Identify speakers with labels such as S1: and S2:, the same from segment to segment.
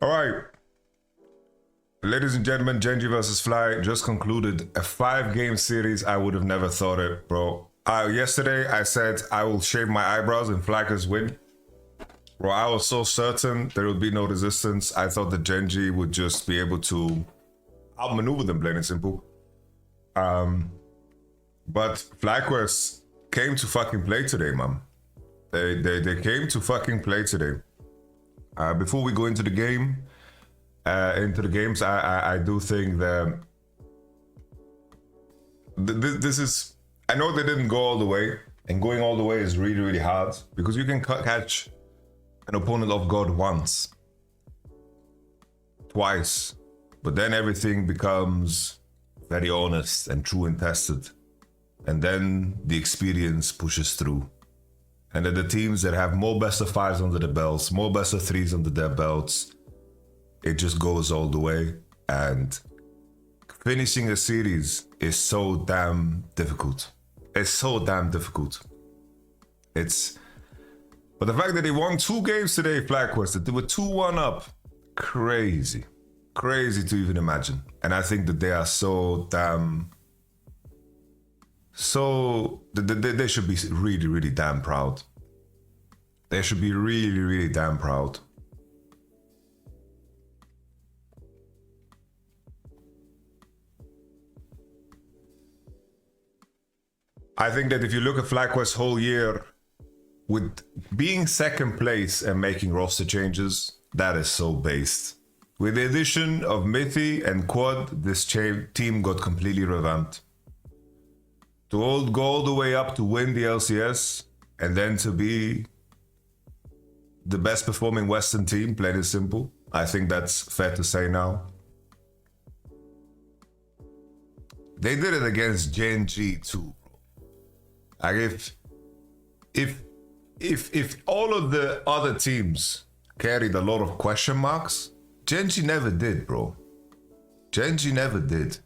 S1: All right. Ladies and gentlemen, Genji versus Fly just concluded a 5-game series. I would have never thought it, bro. Yesterday, I said I will shave my eyebrows and FLYQUEST win. Bro, I was so certain there would be no resistance. I thought that Genji would just be able to outmaneuver them, plain and simple. But FLYQUEST came to fucking play today, man. They came to fucking play today. Before we go into the games, I do think that this is. I know they didn't go all the way, and going all the way is really, really hard because you can catch an opponent off guard once, twice, but then everything becomes very honest and true and tested, and then the experience pushes through. And then the teams that have more best of 5s under the belts, more best of 3s under their belts, it just goes all the way. And finishing a series is so damn difficult. It's so damn difficult. But the fact that they won 2 games today, FLYQUEST, that they were 2-1 up, crazy. Crazy to even imagine. And I think that they are so damn... they should be really, really damn proud. They should be really, really damn proud. I think that if you look at FLYQUEST's whole year, with being second place and making roster changes, that is so based. With the addition of Mithy and Quad, this team got completely revamped. To go all the way up to win the LCS and then to be the best performing Western team, plain and simple. I think that's fair to say now. They did it against GENG too, bro. Like if all of the other teams carried a lot of question marks, GENG never did, bro. GENG never did.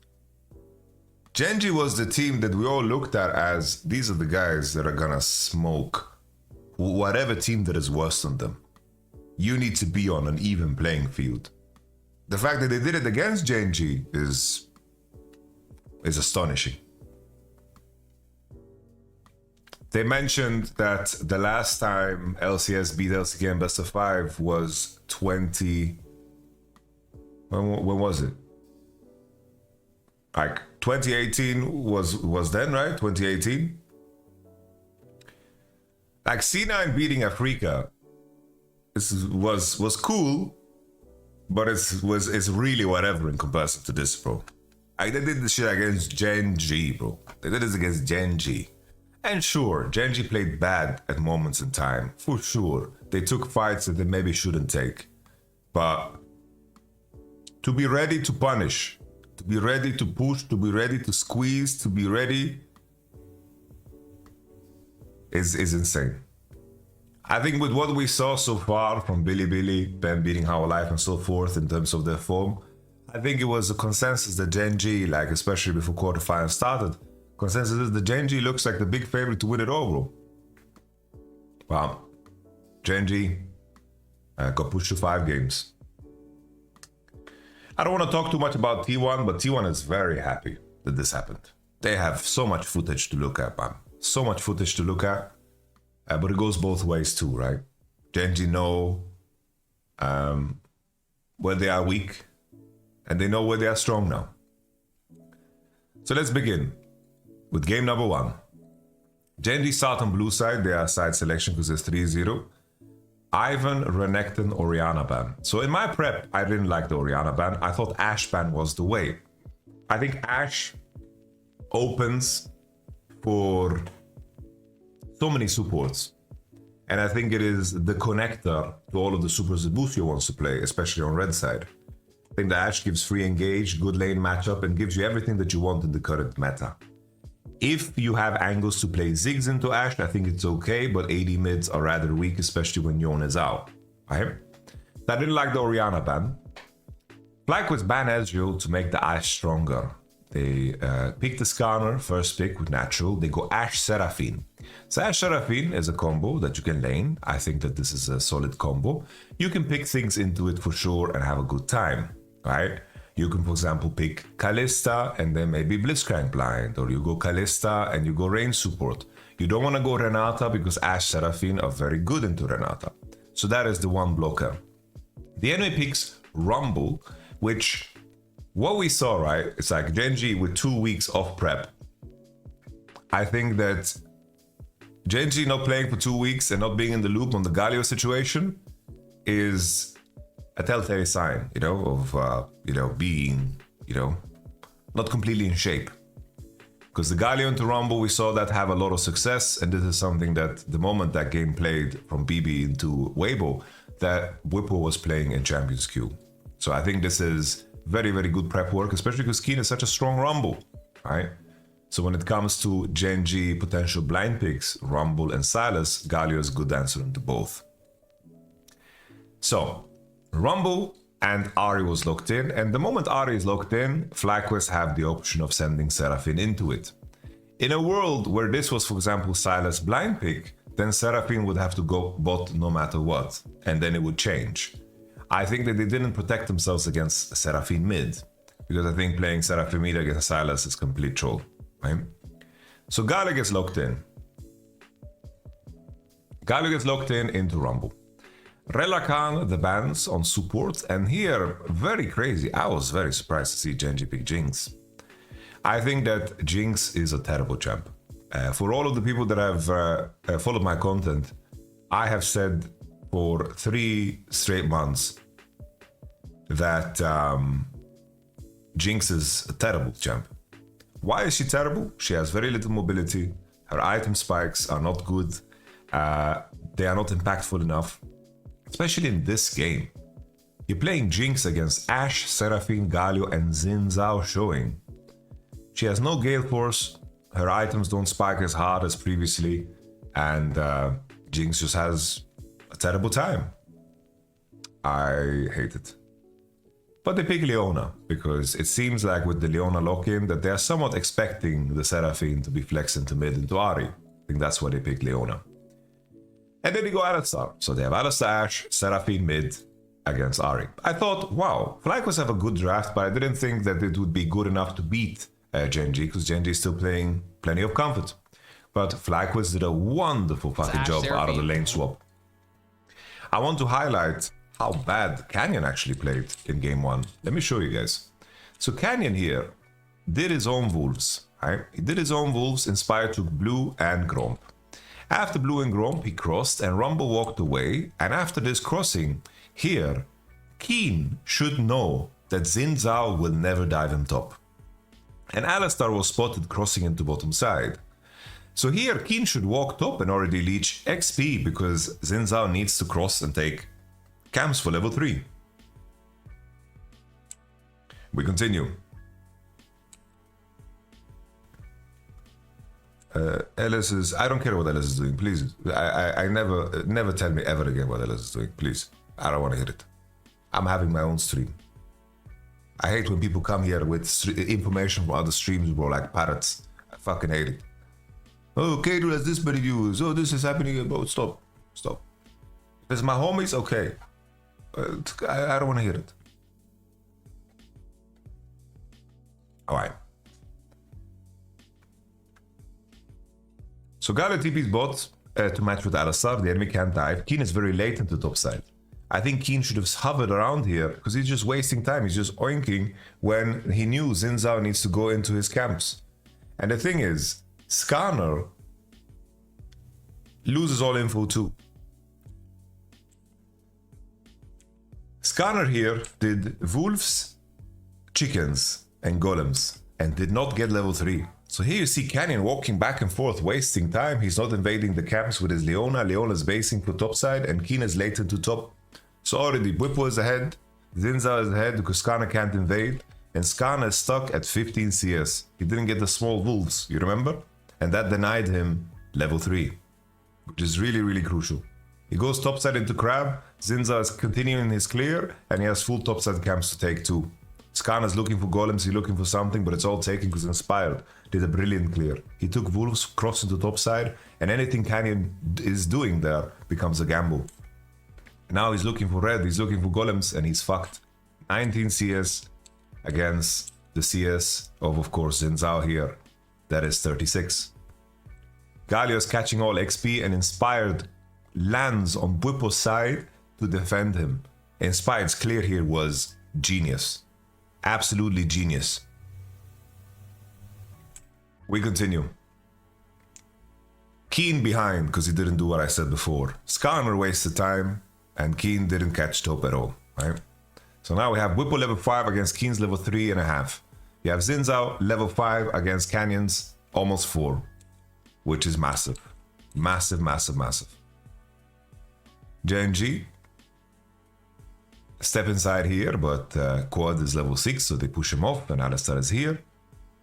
S1: GENG was the team that we all looked at as, these are the guys that are gonna smoke whatever team that is worse than them. You need to be on an even playing field. The fact that they did it against GENG is astonishing. They mentioned that the last time LCS beat LCK in best of 5 was 20... When was it? Like 2018 was then, right? 2018. Like C9 beating Africa was cool, but it's really whatever in comparison to this, bro. Like they did this shit against GENG, bro. They did this against GENG. And sure, GENG played bad at moments in time, for sure. They took fights that they maybe shouldn't take. But to be ready to punish, to be ready to push, to be ready to squeeze, to be ready is insane. I think with what we saw so far from Bilibili, Ben beating How Life and so forth in terms of their form, I think it was a consensus that GENG, like especially before quarterfinals started, consensus is that GENG looks like the big favorite to win it all, bro. Wow. GENG got pushed to 5 games. I don't want to talk too much about T1, but T1 is very happy that this happened. They have so much footage to look at, man. So much footage to look at. But it goes both ways too, right? GENG know where they are weak, and they know where they are strong now. So let's begin with game number 1. GENG start on blue side. They are side selection because it's 3-0. Ivan, Renekton, Orianna ban. So in my prep, I didn't like the Orianna ban. I thought Ashe ban was the way. I think Ashe opens for so many supports. And I think it is the connector to all of the supers that Lucio wants to play, especially on red side. I think the Ashe gives free engage, good lane matchup, and gives you everything that you want in the current meta. If you have angles to play Ziggs into Ashe, I think it's okay, but AD mids are rather weak, especially when Yone is out. Right? I didn't like the Orianna ban. FLYQUEST ban Ezreal to make the Ashe stronger. They pick the Skarner, first pick with natural. They go Ashe Seraphine. So Ash Seraphine is a combo that you can lane. I think that this is a solid combo. You can pick things into it for sure and have a good time, right? You can, for example, pick Kalista and then maybe Blitzcrank blind, or you go Kalista and you go range support. You don't want to go Renata because Ash Seraphine are very good into Renata. So that is the one blocker. The enemy picks Rumble, which what we saw, right? It's like Genji with 2 weeks off prep. I think that Genji not playing for 2 weeks and not being in the loop on the Galio situation is a telltale sign, of, being, not completely in shape. Because the Galio into Rumble, we saw that have a lot of success, and this is something that the moment that game played from BB into Weibo, that Whippo was playing in Champions Queue. So I think this is very, very good prep work, especially because Keen is such a strong Rumble, right? So when it comes to Genji potential blind picks, Rumble and Silas, Galio is a good answer into both. So Rumble and Ahri was locked in, and the moment Ahri is locked in, FlyQuest have the option of sending Seraphine into it. In a world where this was, for example, Silas' blind pick, then Seraphine would have to go bot no matter what, and then it would change. I think that they didn't protect themselves against Seraphine mid, because I think playing Seraphine mid against Silas is complete troll, right? So Galio gets locked in. Galio gets locked in into Rumble. Relakan the bans on support, and here, very crazy, I was very surprised to see Genji pick Jinx. I think that Jinx is a terrible champ. For all of the people that have followed my content, I have said for 3 straight months that Jinx is a terrible champ. Why is she terrible? She has very little mobility, her item spikes are not good, they are not impactful enough. Especially in this game. You're playing Jinx against Ashe, Seraphine, Galio, and Xin Zhao showing. She has no Gale Force, her items don't spike as hard as previously, and Jinx just has a terrible time. I hate it. But they pick Leona, because it seems like with the Leona lock-in that they are somewhat expecting the Seraphine to be flexed into mid into Ahri. I think that's why they pick Leona. And then they go Alistar. So they have Alistar Ashe, Seraphine mid against Ahri. I thought, wow, FlyQuest have a good draft, but I didn't think that it would be good enough to beat Genji, because Genji is still playing plenty of comfort. But FlyQuest did a wonderful fucking job out of the lane swap. I want to highlight how bad Canyon actually played in game 1. Let me show you guys. So Canyon here did his own wolves, right? He did his own wolves, inspired to Blue and Gromp. After Blue and Gromp, he crossed and Rumble walked away, and after this crossing, here, Keen should know that Xin Zhao will never dive him top. And Alistar was spotted crossing into bottom side. So here, Keen should walk top and already leech XP, because Xin Zhao needs to cross and take camps for level 3. We continue. Ellis is, I don't care what Ellis is doing, please. I never tell me ever again what Ellis is doing, please. I don't want to hear it. I'm having my own stream. I hate when people come here with information from other streams, bro, like parrots. I fucking hate it. Oh, Kato has this many views. Oh, this is happening. Bro, stop. Stop. If it's my homies, okay. I don't want to hear it. Alright. So Galio TP's bot to match with Alistar. The enemy can't dive. Keen is very late into top side. I think Keen should have hovered around here because he's just wasting time. He's just oinking when he knew Xin Zhao needs to go into his camps. And the thing is, Skarner loses all info too. Skarner here did wolves, chickens, and golems and did not get level 3. So here you see Canyon walking back and forth, wasting time. He's not invading the camps with his Leona. Leona's basing for top side and Keen is late into top. So already Whippo is ahead, Xin Zhao is ahead because Skarner can't invade, and Skarner is stuck at 15 CS. He didn't get the small wolves, you remember? And that denied him level 3, which is really, really crucial. He goes topside into Crab, Xin Zhao is continuing his clear, and he has full topside camps to take too. Skarner's looking for golems, he's looking for something, but it's all taken because Inspired did a brilliant clear. He took Wolves, crossed into top side, and anything Canyon is doing there becomes a gamble. Now he's looking for red, he's looking for golems, and he's fucked. 19 CS against the CS of course, Xin Zhao here. That is 36. Galio's catching all XP, and Inspired lands on Bwipo's side to defend him. Inspired's clear here was genius. Absolutely genius. We continue. Keen behind because he didn't do what I said before. Skarner wasted time, and Keen didn't catch top at all, right? So now we have Bwipo level 5 against Keen's level 3.5. You have Xin Zhao level 5 against Canyon's almost 4, which is massive. Massive, massive, massive. GENG step inside here, but Quad is level 6, so they push him off, and Alistar is here.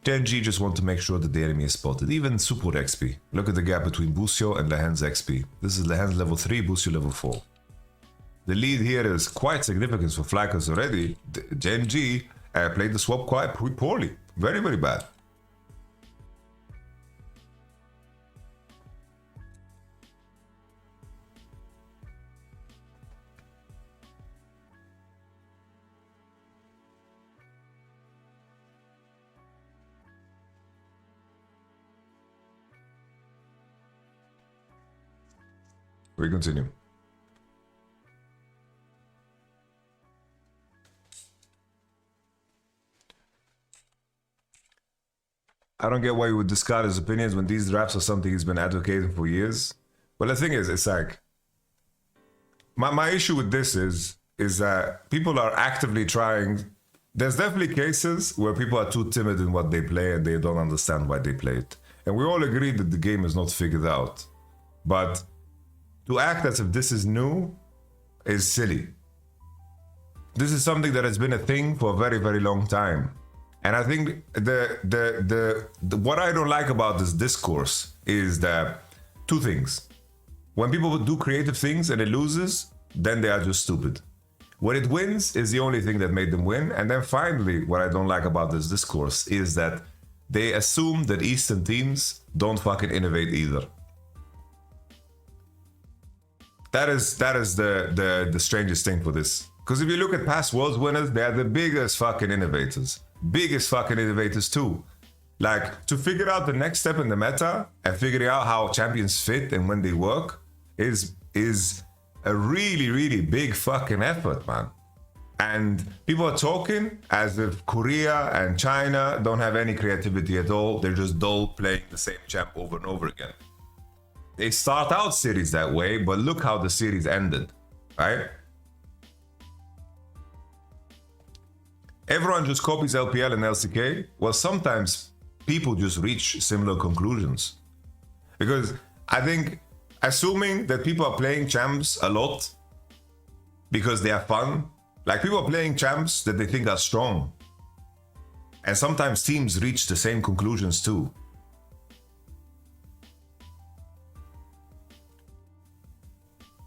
S1: GENG just want to make sure that the enemy is spotted. Even support XP. Look at the gap between Busio and Lehen's XP. This is Lehen's level 3, Busio level 4. The lead here is quite significant for FLYQUEST already. GENG played the swap quite poorly. Very, very bad. We continue. I don't get why you would discard his opinions when these drafts are something he's been advocating for years. But the thing is, it's like, my issue with this is that people are actively trying. There's definitely cases where people are too timid in what they play and they don't understand why they play it. And we all agree that the game is not figured out. But to act as if this is new is silly. This is something that has been a thing for a very, very long time. And I think what I don't like about this discourse is that two things. When people do creative things and it loses, then they are just stupid. When it wins is the only thing that made them win. And then finally, what I don't like about this discourse is that they assume that Eastern teams don't fucking innovate either. That is the strangest thing for this. Because if you look at past Worlds winners, they are the biggest fucking innovators. Biggest fucking innovators too. Like, to figure out the next step in the meta and figuring out how champions fit and when they work is a really, really big fucking effort, man. And people are talking as if Korea and China don't have any creativity at all. They're just dull playing the same champ over and over again. They start out series that way, but look how the series ended, right? Everyone just copies LPL and LCK. Well, sometimes people just reach similar conclusions. Because I think assuming that people are playing champs a lot because they are fun, like people are playing champs that they think are strong. And sometimes teams reach the same conclusions too.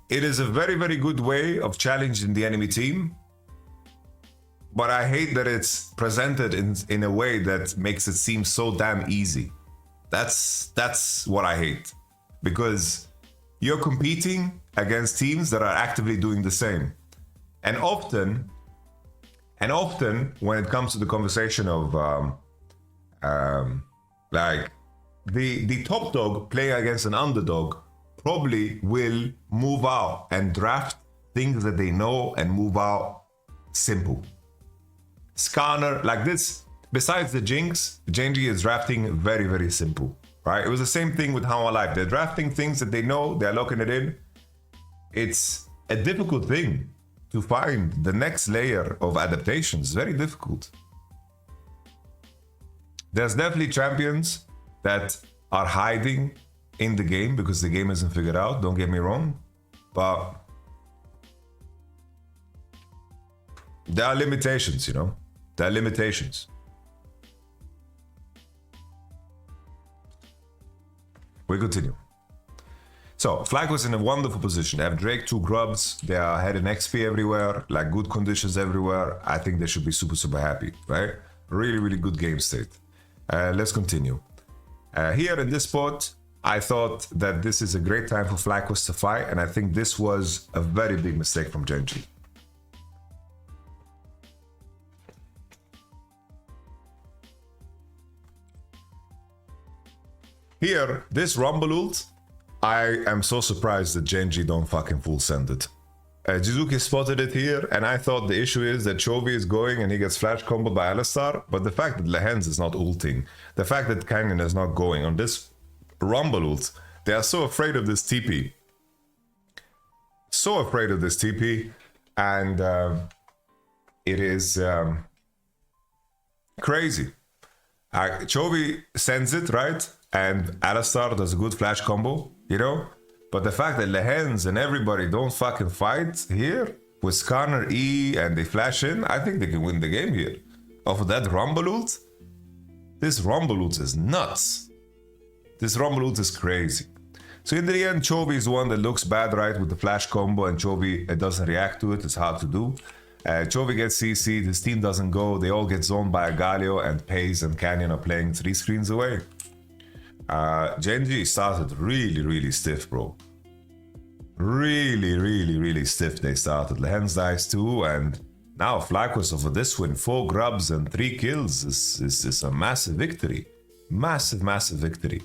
S1: It is a very, very good way of challenging the enemy team. But I hate that it's presented in a way that makes it seem so damn easy. That's what I hate. Because you're competing against teams that are actively doing the same. And often when it comes to the conversation of like the top dog playing against an underdog probably will move out and draft things that they know and move out simple. Skarner, like this, besides the Jinx, GENG is drafting very, very simple, right? It was the same thing with How Alive. They're drafting things that they know, they're locking it in. It's a difficult thing to find the next layer of adaptations. Very difficult. There's definitely champions that are hiding in the game because the game isn't figured out, don't get me wrong. But there are limitations, you know? There are limitations. We continue. So Flag was in a wonderful position. They have Drake, 2 grubs. They are heading XP everywhere, like good conditions everywhere. I think they should be super, super happy, right? Really, really good game state. Let's continue. Here in this spot, I thought that this is a great time for FLYQUEST to fight, and I think this was a very big mistake from GENG. Here, this Rumble ult, I am so surprised that GENG don't fucking full send it. Jizuki spotted it here, and I thought the issue is that Chovy is going and he gets flash comboed by Alistar, but the fact that Lehens is not ulting, the fact that Canyon is not going on this Rumble ult, they are so afraid of this TP. So afraid of this TP, and it is crazy. Chovy sends it, right? And Alistar does a good flash combo, you know? But the fact that Lehens and everybody don't fucking fight here with Skarner E and they flash in, I think they can win the game here. Off of that Rumble ult, this Rumble ult is nuts. This Rumble ult is crazy. So in the end, Chovy is the one that looks bad, right, with the flash combo, and Chovy doesn't react to it. It's hard to do. Chovy gets CC'd, his team doesn't go, they all get zoned by Galio, and Paze and Canyon are playing 3 screens away. GENG started really stiff, bro. Really stiff they started. Lehens dies too, and now FLYQUEST over this win, 4 grubs and 3 kills is a massive victory. Massive victory.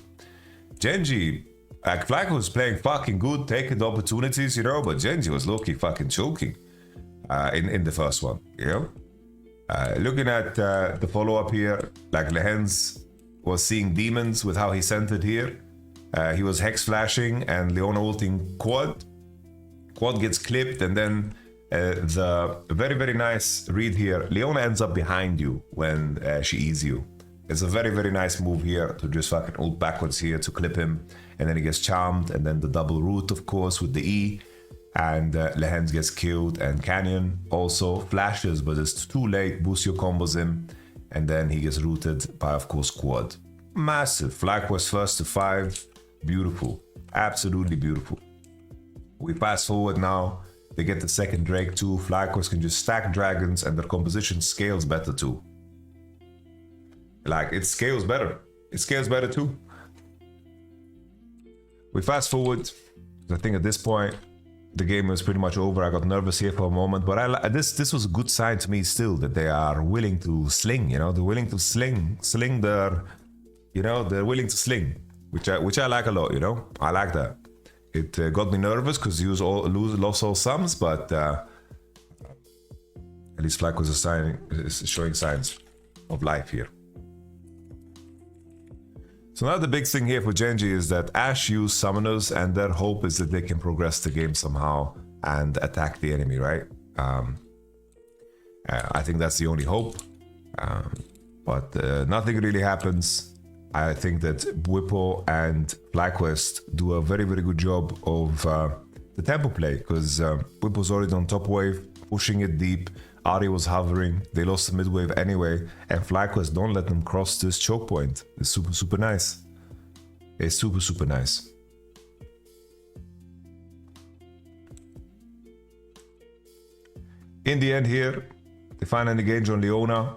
S1: GENG, like FLYQUEST was playing fucking good, taking the opportunities, you know, but GENG was low-key fucking choking in the first one, you know. Looking at the follow-up here, like Lehens was seeing demons with how he sent it here. He was hex flashing and Leona ulting quad. Quad gets clipped, and then the very nice read here. Leona ends up behind you when she E's you. It's a very nice move here to just fucking ult backwards here to clip him, and then he gets charmed, and then the double root, of course, with the E, and Lehens gets killed, and Canyon also flashes, but it's too late. Busio combos him, and then he gets rooted by, of course, quad. Massive. FLYQUEST first to 5. Beautiful. Absolutely beautiful. We fast forward now. They get the second Drake too. FLYQUEST can just stack dragons, and their composition scales better too. Like, it scales better. It scales better too. We fast forward. I think at this point, the game was pretty much over. I got nervous here for a moment, but this was a good sign to me still, that they are willing to sling, you know, they're willing to sling their, you know, they're willing to sling, which I like a lot, you know, I like that. It got me nervous because you lost all sums, but at least FLYQUEST is showing signs of life here. So now the big thing here for GENG is that Ashe used summoners, and their hope is that they can progress the game somehow and attack the enemy, right? I think that's the only hope, but nothing really happens. I think that Bwipo and FLYQUEST do a very good job of the tempo play, because Bwipo's already on top wave, pushing it deep. Ari was hovering, they lost the mid wave anyway, and FLYQUEST don't let them cross this choke point. It's super nice. It's super nice. In the end here, they find an engage on Leona.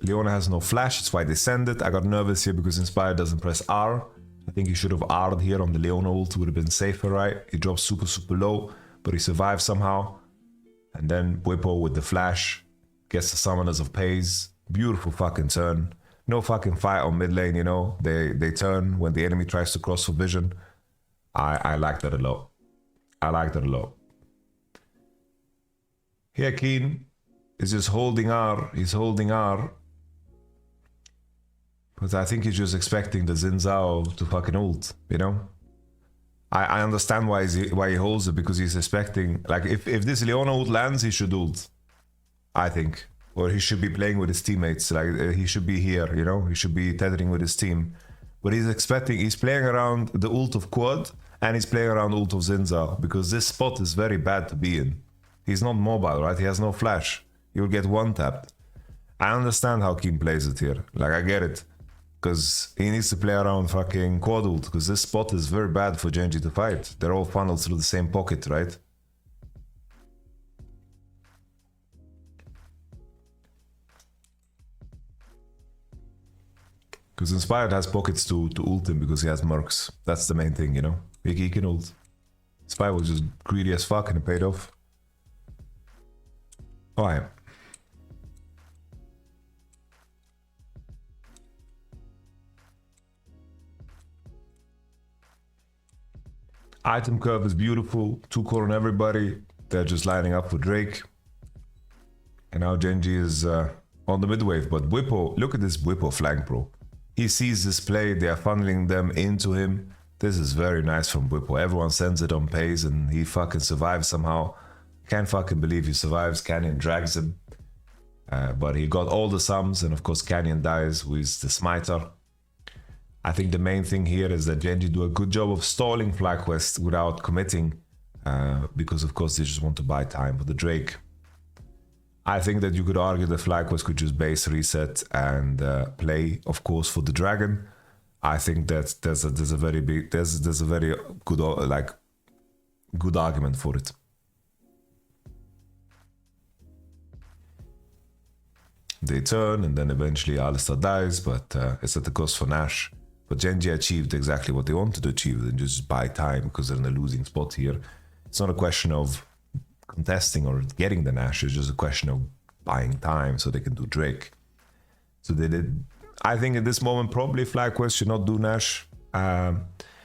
S1: Leona has no flash, that's why they send it. I got nervous here because Inspire doesn't press R. I think he should have R'd here on the Leona ult, would have been safer, right? He drops super low, but he survives somehow. And then Bwipo with the flash gets the summoners of Paze. Beautiful fucking turn. No fucking fight on mid lane, you know. They turn when the enemy tries to cross for vision. I like that a lot. I like that a lot. Here Keen is just holding R. He's holding R. But I think he's just expecting the Xin Zhao to fucking ult, you know. I understand why he holds it, because he's expecting, like, if this Leona ult lands, he should ult, I think. Or he should be playing with his teammates, like he should be here, you know, he should be tethering with his team. But he's playing around the ult of Quad, and he's playing around ult of Xin Zhao, because this spot is very bad to be in. He's not mobile, right? He has no flash. You'll get one tapped. I understand how Keen plays it here, like I get it. Because he needs to play around fucking quad ult, because this spot is very bad for Genji to fight. They're all funneled through the same pocket, right? Because Inspired has pockets to ult him because he has mercs. That's the main thing, you know? He can ult. Inspired was just greedy as fuck and it paid off. Alright. Item curve is beautiful. 2 core on everybody. They're just lining up for Drake. And now Genji is on the mid wave. But Whippo, look at this Whippo flank, bro. He sees this play. They are funneling them into him. This is very nice from Whippo. Everyone sends it on pace and he fucking survives somehow. Can't fucking believe he survives. Canyon drags him. But he got all the sums. And of course Canyon dies with the smiter. I think the main thing here is that Genji do a good job of stalling FlyQuest without committing, because of course they just want to buy time for the Drake. I think that you could argue that FlyQuest could just base reset and play, of course, for the Dragon. I think that there's a very good good argument for it. They turn and then eventually Alistar dies, but it's at the cost for Nash. But Genji achieved exactly what they wanted to achieve and just buy time because they're in a losing spot here. It's not a question of contesting or getting the Nash, it's just a question of buying time so they can do Drake. So they did. I think at this moment probably FlyQuest should not do Nash.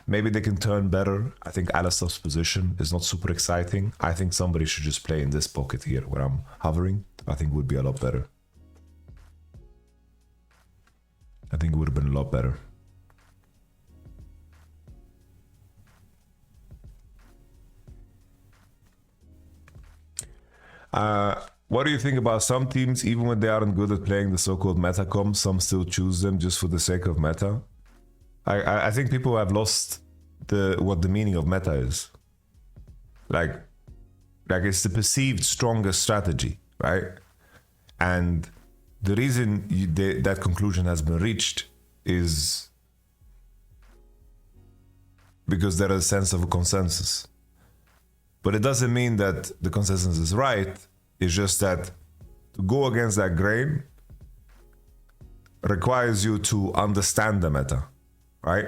S1: Maybe they can turn better. I think Alistar's position is not super exciting. I think somebody should just play in this pocket here where I'm hovering. I think it would be a lot better. I think it would have been a lot better. What do you think about some teams, even when they aren't good at playing the so-called meta comps, some still choose them just for the sake of meta? I think people have lost what the meaning of meta is. Like it's the perceived strongest strategy, right? And the reason that conclusion has been reached is because there is a sense of a consensus. But it doesn't mean that the consensus is right. It's just that to go against that grain requires you to understand the meta, right?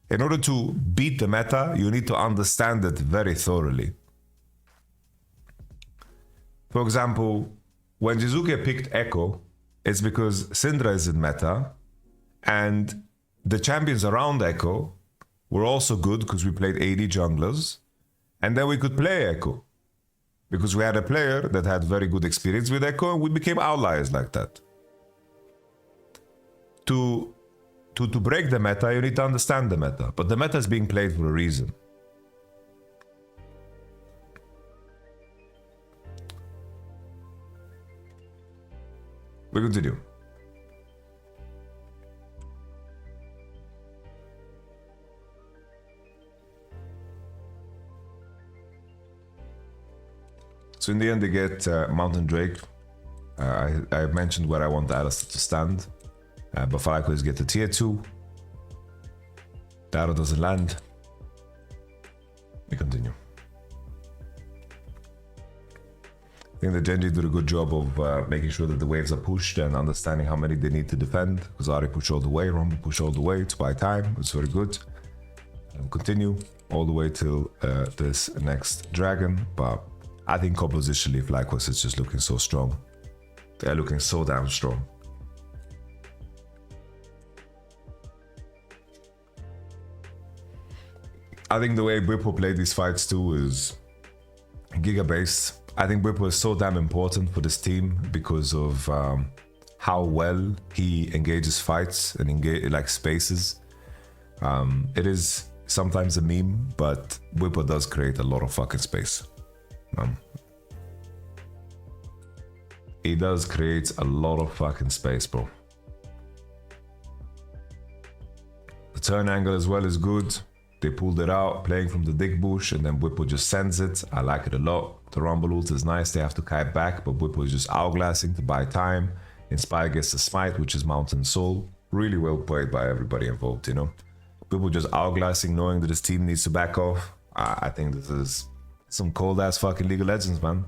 S1: In order to beat the meta, you need to understand it very thoroughly. For example, when Jizuke picked Echo, it's because Syndra is in meta, and the champions around Echo were also good because we played AD junglers, and then we could play Echo because we had a player that had very good experience with Echo, and we became outliers like that. To break the meta, you need to understand the meta, but the meta is being played for a reason. We continue. So in the end, they get Mountain Drake. I mentioned where I want Alistar to stand. But FlyQuest get the tier 2. The arrow doesn't land. We continue. I think the Genji did a good job of making sure that the waves are pushed and understanding how many they need to defend. Because Ari pushed all the way, Rumble pushed all the way to buy time. It's very good. And continue all the way till this next dragon. But I think compositionally, FlyQuest is just looking so strong. They're looking so damn strong. I think the way Whippo played these fights too is giga-based. I think Whippo is so damn important for this team because of how well he engages fights and like spaces. It is sometimes a meme, but Whippo does create a lot of fucking space. He does create a lot of fucking space, bro. The turn angle as well is good. They pulled it out, playing from the dig bush, and then Whippo just sends it. I like it a lot. The Rumble ult is nice. They have to kite back, but Whippo is just outglassing to buy time. Inspire gets the smite, which is Mountain Soul. Really well played by everybody involved, you know. People just outglassing, knowing that his team needs to back off. I think this is some cold ass fucking League of Legends, man.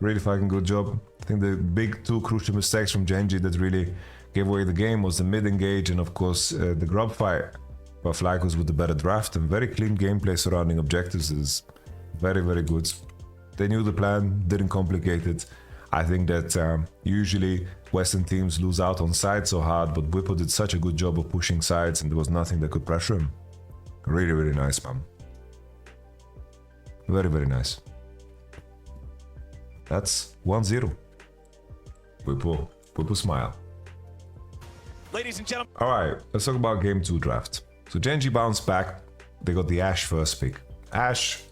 S1: Really fucking good job. I think the big two crucial mistakes from GENG that really gave away the game was the mid engage and of course the grub fight. But FLYQUEST with the better draft and very clean gameplay surrounding objectives is very, very good. They knew the plan, didn't complicate it. I think that usually Western teams lose out on sides so hard, but Whippo did such a good job of pushing sides and there was nothing that could pressure him. Really, really nice, man. Very, very nice. That's 1-0. Whippo smile.
S2: Ladies and gentlemen.
S1: Alright, let's talk about game 2 draft. So GENG bounced back. They got the Ashe first pick. Ashe,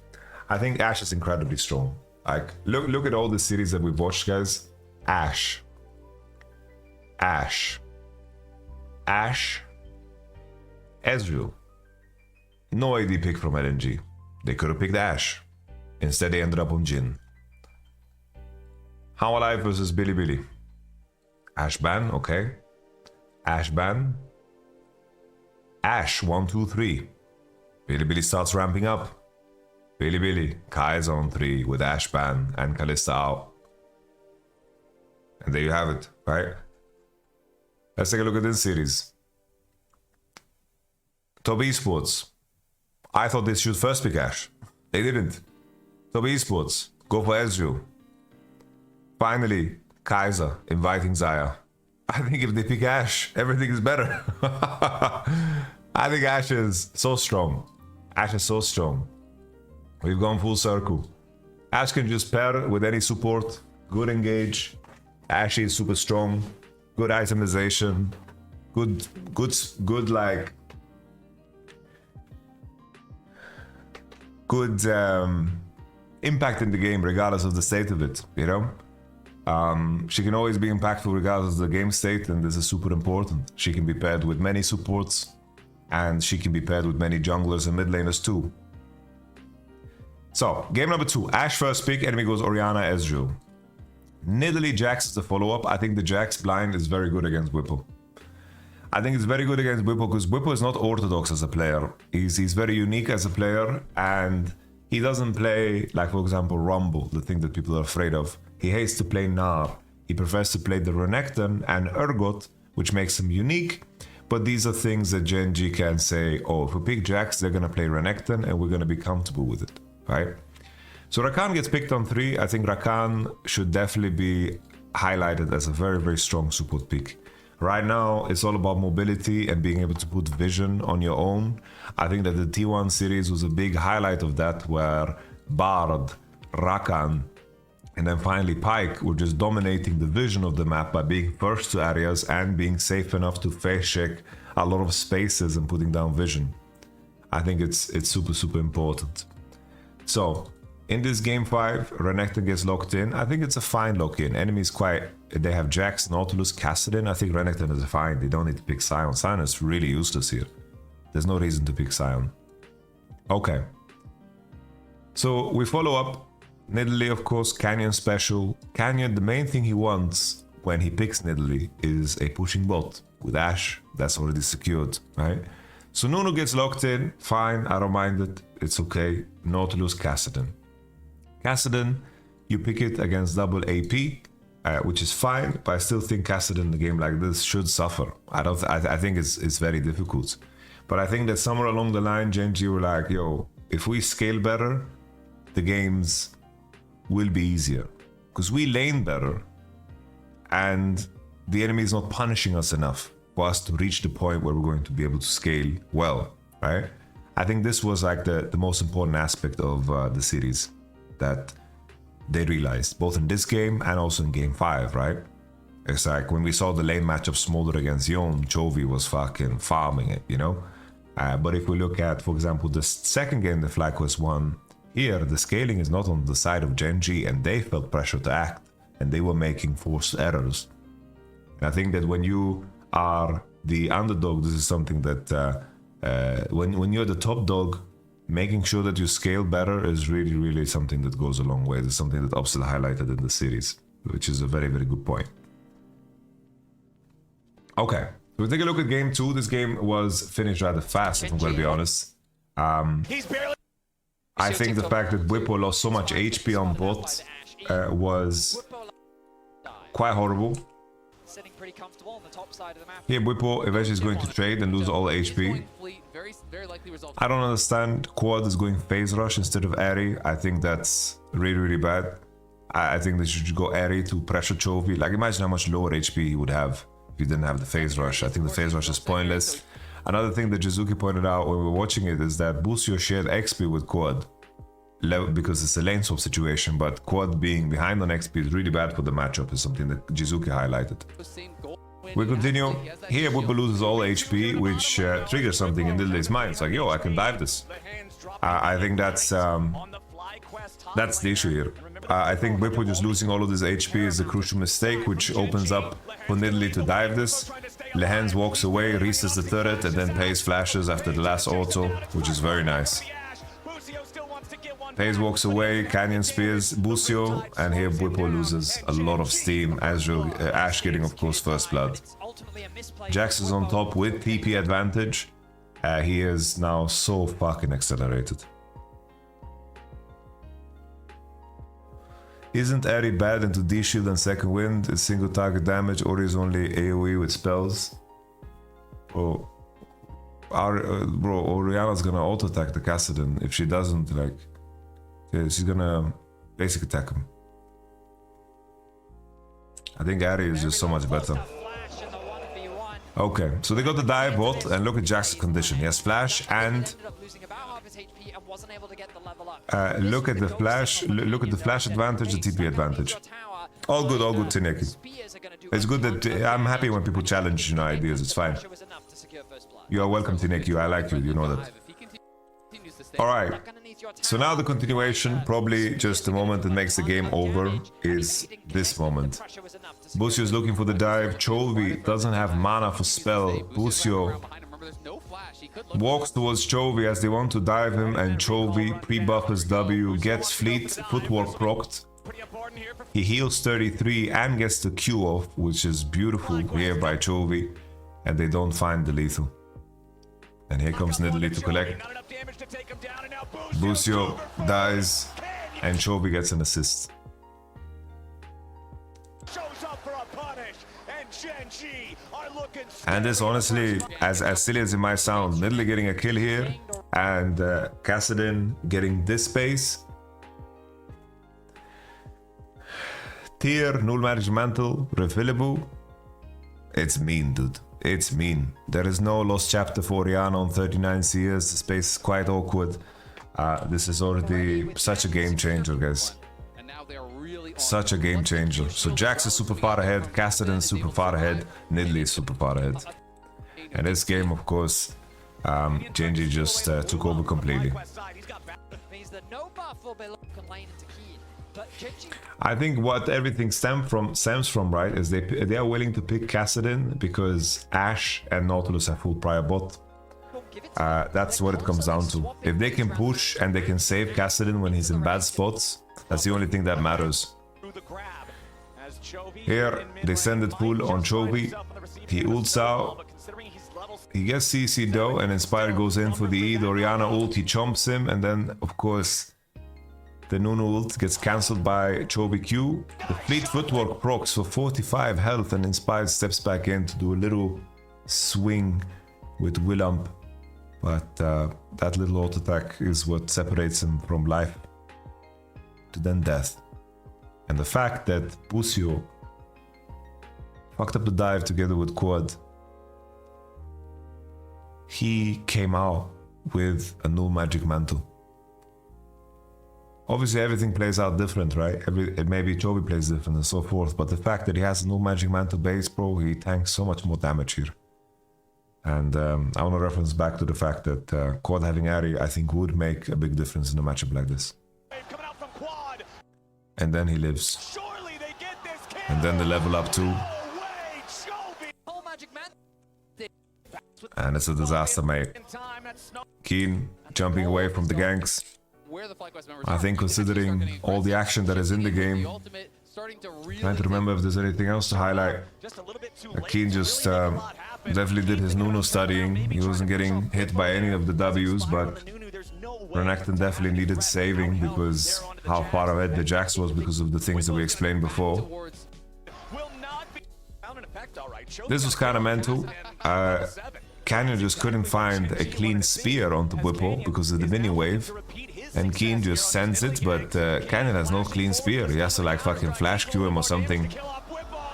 S1: I think Ashe is incredibly strong. Like, look at all the series that we've watched, guys. Ashe, Ezreal. No AD pick from LNG. They could have picked Ashe. Instead, they ended up on Jhin. How Alive versus Billy. Ashe ban, okay. Ashe ban. Ashe 1, 2, 3. Billy starts ramping up. Billy, Kai's on 3 with Ashe ban and Kalista out. And there you have it, right? Let's take a look at this series. Top Esports. I thought they should first pick Ashe. They didn't. Top Esports. Go for Ezreal. Finally, Kaiser inviting Xayah. I think if they pick Ashe, everything is better. I think Ashe is so strong. Ashe is so strong. We've gone full circle. Ashe can just pair with any support. Good engage. Ashe is super strong. Good itemization. Good like... Good impact in the game regardless of the state of it, you know? She can always be impactful regardless of the game state, and this is super important. She can be paired with many supports, and she can be paired with many junglers and mid laners too. So, game number 2. Ashe first pick, enemy goes Orianna, Ezreal. Nidalee Jax is the follow-up. I think the Jax blind is very good against Whippo. I think it's very good against Whippo because Whippo is not orthodox as a player. He's very unique as a player, and he doesn't play, like for example, Rumble, the thing that people are afraid of. He hates to play Gnar. He prefers to play the Renekton and Urgot, which makes him unique. But these are things that GENG can say, oh, if we pick Jax, they're going to play Renekton and we're going to be comfortable with it, right? So Rakan gets picked on 3. I think Rakan should definitely be highlighted as a very, very strong support pick. Right now, it's all about mobility and being able to put vision on your own. I think that the T1 series was a big highlight of that, where Bard, Rakan, and then finally Pyke were just dominating the vision of the map by being first to areas and being safe enough to face check a lot of spaces and putting down vision. I think it's super, super important. So, in this game 5, Renekton gets locked in. I think it's a fine lock-in. Enemies they have Jax, Nautilus, Kassadin. I think Renekton is fine. They don't need to pick Sion. Sion is really useless here. There's no reason to pick Sion. Okay. So we follow up. Nidalee, of course, Canyon special. Canyon, the main thing he wants when he picks Nidalee is a pushing bot. With Ashe, that's already secured, right? So Nunu gets locked in. Fine, I don't mind it. It's okay. Nautilus, Kassadin. Kassadin, you pick it against double AP, which is fine, but I still think Kassadin in a game like this should suffer. I think it's very difficult. But I think that somewhere along the line, GENG were like, yo, if we scale better, the games will be easier. Because we lane better, and the enemy is not punishing us enough for us to reach the point where we're going to be able to scale well, right? I think this was like the most important aspect of the series that they realized, both in this game and also in game 5, right? It's like when we saw the lane matchup Smolder against Yone, Chovy was fucking farming it, you know? But if we look at, for example, the second game the FLYQUEST won, here the scaling is not on the side of GENG, and they felt pressure to act, and they were making forced errors. And I think that when you are the underdog, this is something that when you're the top dog, making sure that you scale better is really, really something that goes a long way. It's something that Upsell highlighted in the series, which is a very, very good point. Okay, So we take a look at game 2. This game was finished rather fast, if I'm going to be honest.
S2: He's barely.
S1: I think the fact that Whippo lost so much HP on bot was quite horrible.
S3: Sitting pretty comfortable on the top side of the map.
S1: Here, Whippo eventually is going to trade and lose all the HP. I don't understand. Quad is going phase rush instead of Airy. I think that's really, really bad. I think they should go Airy to pressure Chovy. Like, imagine how much lower HP he would have if he didn't have the phase rush. I think the phase rush is pointless. Another thing that Jizuki pointed out when we were watching it is that Busio shared XP with Quad because it's a lane swap situation, but Quad being behind on XP is really bad for the matchup, is something that Jizuki highlighted. We continue. Here, Whippo loses all HP, which triggers something in Diddley's mind. It's like, yo, I can dive this. I think that's the issue here. I think Whippo just losing all of this HP is a crucial mistake, which opens up for Nidalee to dive this. Lehens walks away, resets the turret, and then Pace flashes after the last auto, which is very nice. Pace walks away, Canyon spears Busio, and here Whippo loses a lot of steam. Ash getting, of course, first blood. Jax is on top with TP advantage. He is now so fucking accelerated. Isn't Airy bad into D-Shield and second wind? Is single target damage or is only AoE with spells? Oh, bro, Oriana's gonna auto-attack the Kassadin. If she doesn't, like, yeah, she's gonna basic attack him. I think Airy is just so much better. Okay, so they got the dive bot, and look at Jax's condition. He has flash and look at the flash. Look at the flash advantage, the TP advantage. All good, Tineki. It's good that I'm happy when people challenge, you know, ideas. It's fine. You are welcome, Tineki. I like you. You know that. All right. So now the continuation, probably just the moment that makes the game over, is this moment. Busio is looking for the dive. Chovy doesn't have mana for spell. Busio walks towards Chovy as they want to dive him, and Chovy pre-buffers W, gets fleet footwork procced. He heals 33 and gets the Q off, which is beautiful here by Chovy, and they don't find the lethal. And here comes Nidalee to collect. Busio dies, and Chovy gets an assist. And this, honestly, as silly as it might sound, Nidalee getting a kill here, and Kassadin getting this space. Tier, Null Magic Mantle, refillable. It's mean, dude. It's mean. There is no lost chapter for Oriana on 39 CS. The space is quite awkward. This is already such a game changer, guys. Such a game changer. So Jax is super far ahead, Kassadin is super far ahead, Nidalee is super far ahead. And this game, of course, GENG just took over completely. I think what everything stems from, right, is they are willing to pick Kassadin because Ashe and Nautilus have full prior bot. That's what it comes down to. If they can push and they can save Kassadin when he's in bad spots, that's the only thing that matters. Here, they send it full on Chovy. He ults out. He gets CC though, and Inspire goes in for the E. The Oriana ult, he chomps him, and then, of course, the Nunu ult gets cancelled by Chovy Q. The fleet footwork procs for 45 health, and Inspired steps back in to do a little swing with Willamp. But that little auto attack is what separates him from life to then death. And the fact that Busio fucked up the dive together with Quad, he came out with a Null Magic Mantle. Obviously everything plays out different, right? Maybe Chovy plays different and so forth, but the fact that he has a Null Magic Mantle base, bro, he tanks so much more damage here. And I want to reference back to the fact that Quad having Airy, I think, would make a big difference in a matchup like this. And then he lives. And then they level up too. And it's a disaster, mate. Keen jumping away from the ganks. I think considering all the action that is in the game, trying to remember if there's anything else to highlight. Keen just definitely did his Nuno studying. He wasn't getting hit by any of the W's, but Renekton definitely needed saving because how far ahead the Jax was because of the things that we explained before. This was kind of mental. Canyon just couldn't find a clean spear onto Whipple because of the mini wave, and Keen just sends it, but Canyon has no clean spear. He has to like fucking flash Q him or something,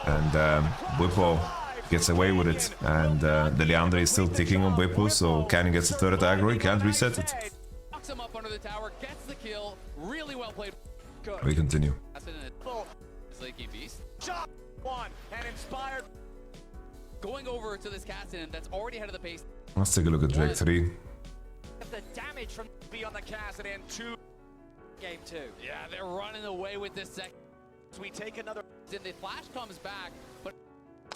S1: and Whipple gets away with it, and the Leandre is still ticking on Whipple, so Canyon gets a third aggro, he can't reset it. We continue.
S4: Going over to this Cassin that's already ahead of the pace.
S1: Let's take a look at Drake 3.
S3: The damage from
S2: be on the Cassidin 2.
S3: game 2.
S4: Yeah, they're running away with this second.
S2: We take another.
S4: Then the flash comes back, but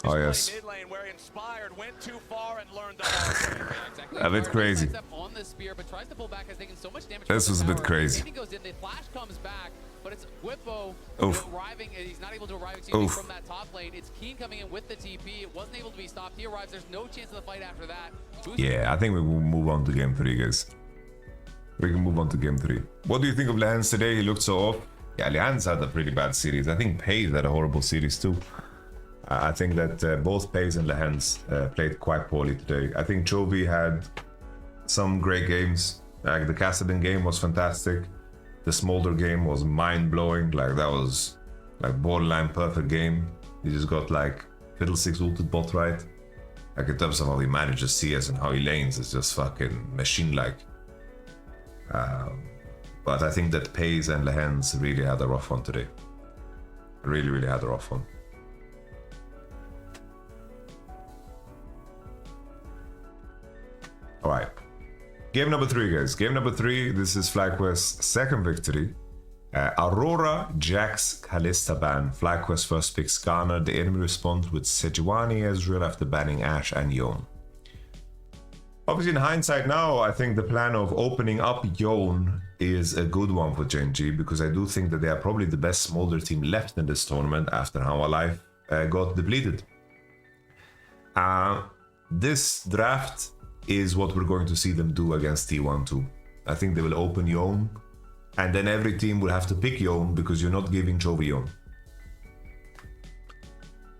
S1: Oh yes.
S2: Mid lane where Inspired went too far and learned the hard way.
S4: exactly.
S1: A bit crazy.
S4: On the spear, but tries to pull back, has taken so much damage.
S1: This was a bit crazy.
S4: He goes in, the flash comes back, but it's Whippo arriving. He's not able to arrive from that top lane. It's Keen coming in with the TP. It wasn't able to be stopped. He arrives. There's no chance of the fight after that.
S1: Yeah, I think we will move on to game 3, guys. We can move on to game 3. What do you think of Lehans today? He looked so off. Yeah, Lehans had a pretty bad series. I think Paze had a horrible series too. I think that both Paze and Lehans played quite poorly today. I think Chovy had some great games. Like the Cassidin game was fantastic. The Smolder game was mind-blowing. Like that was like borderline perfect game. He just got like Fiddlesticks ulted bot right. Like in terms of how he manages CS and how he lanes, it's just fucking machine-like. But I think that Paze and Lehans really had a rough one today. Really had a rough one. Alright. Game number 3, guys. Game number 3, this is FlyQuest's second victory. Aurora, Jax, Kalista ban. FlyQuest first picks Ghana. The enemy responds with Sejuani Ezreal after banning Ashe and Yone. Obviously, in hindsight now, I think the plan of opening up Yone is a good one for GENG because I do think that they are probably the best Smolder team left in this tournament after how our life got depleted. This draft is what we're going to see them do against T1-2. I think they will open Yone, and then every team will have to pick Yone because you're not giving Chovy Yone.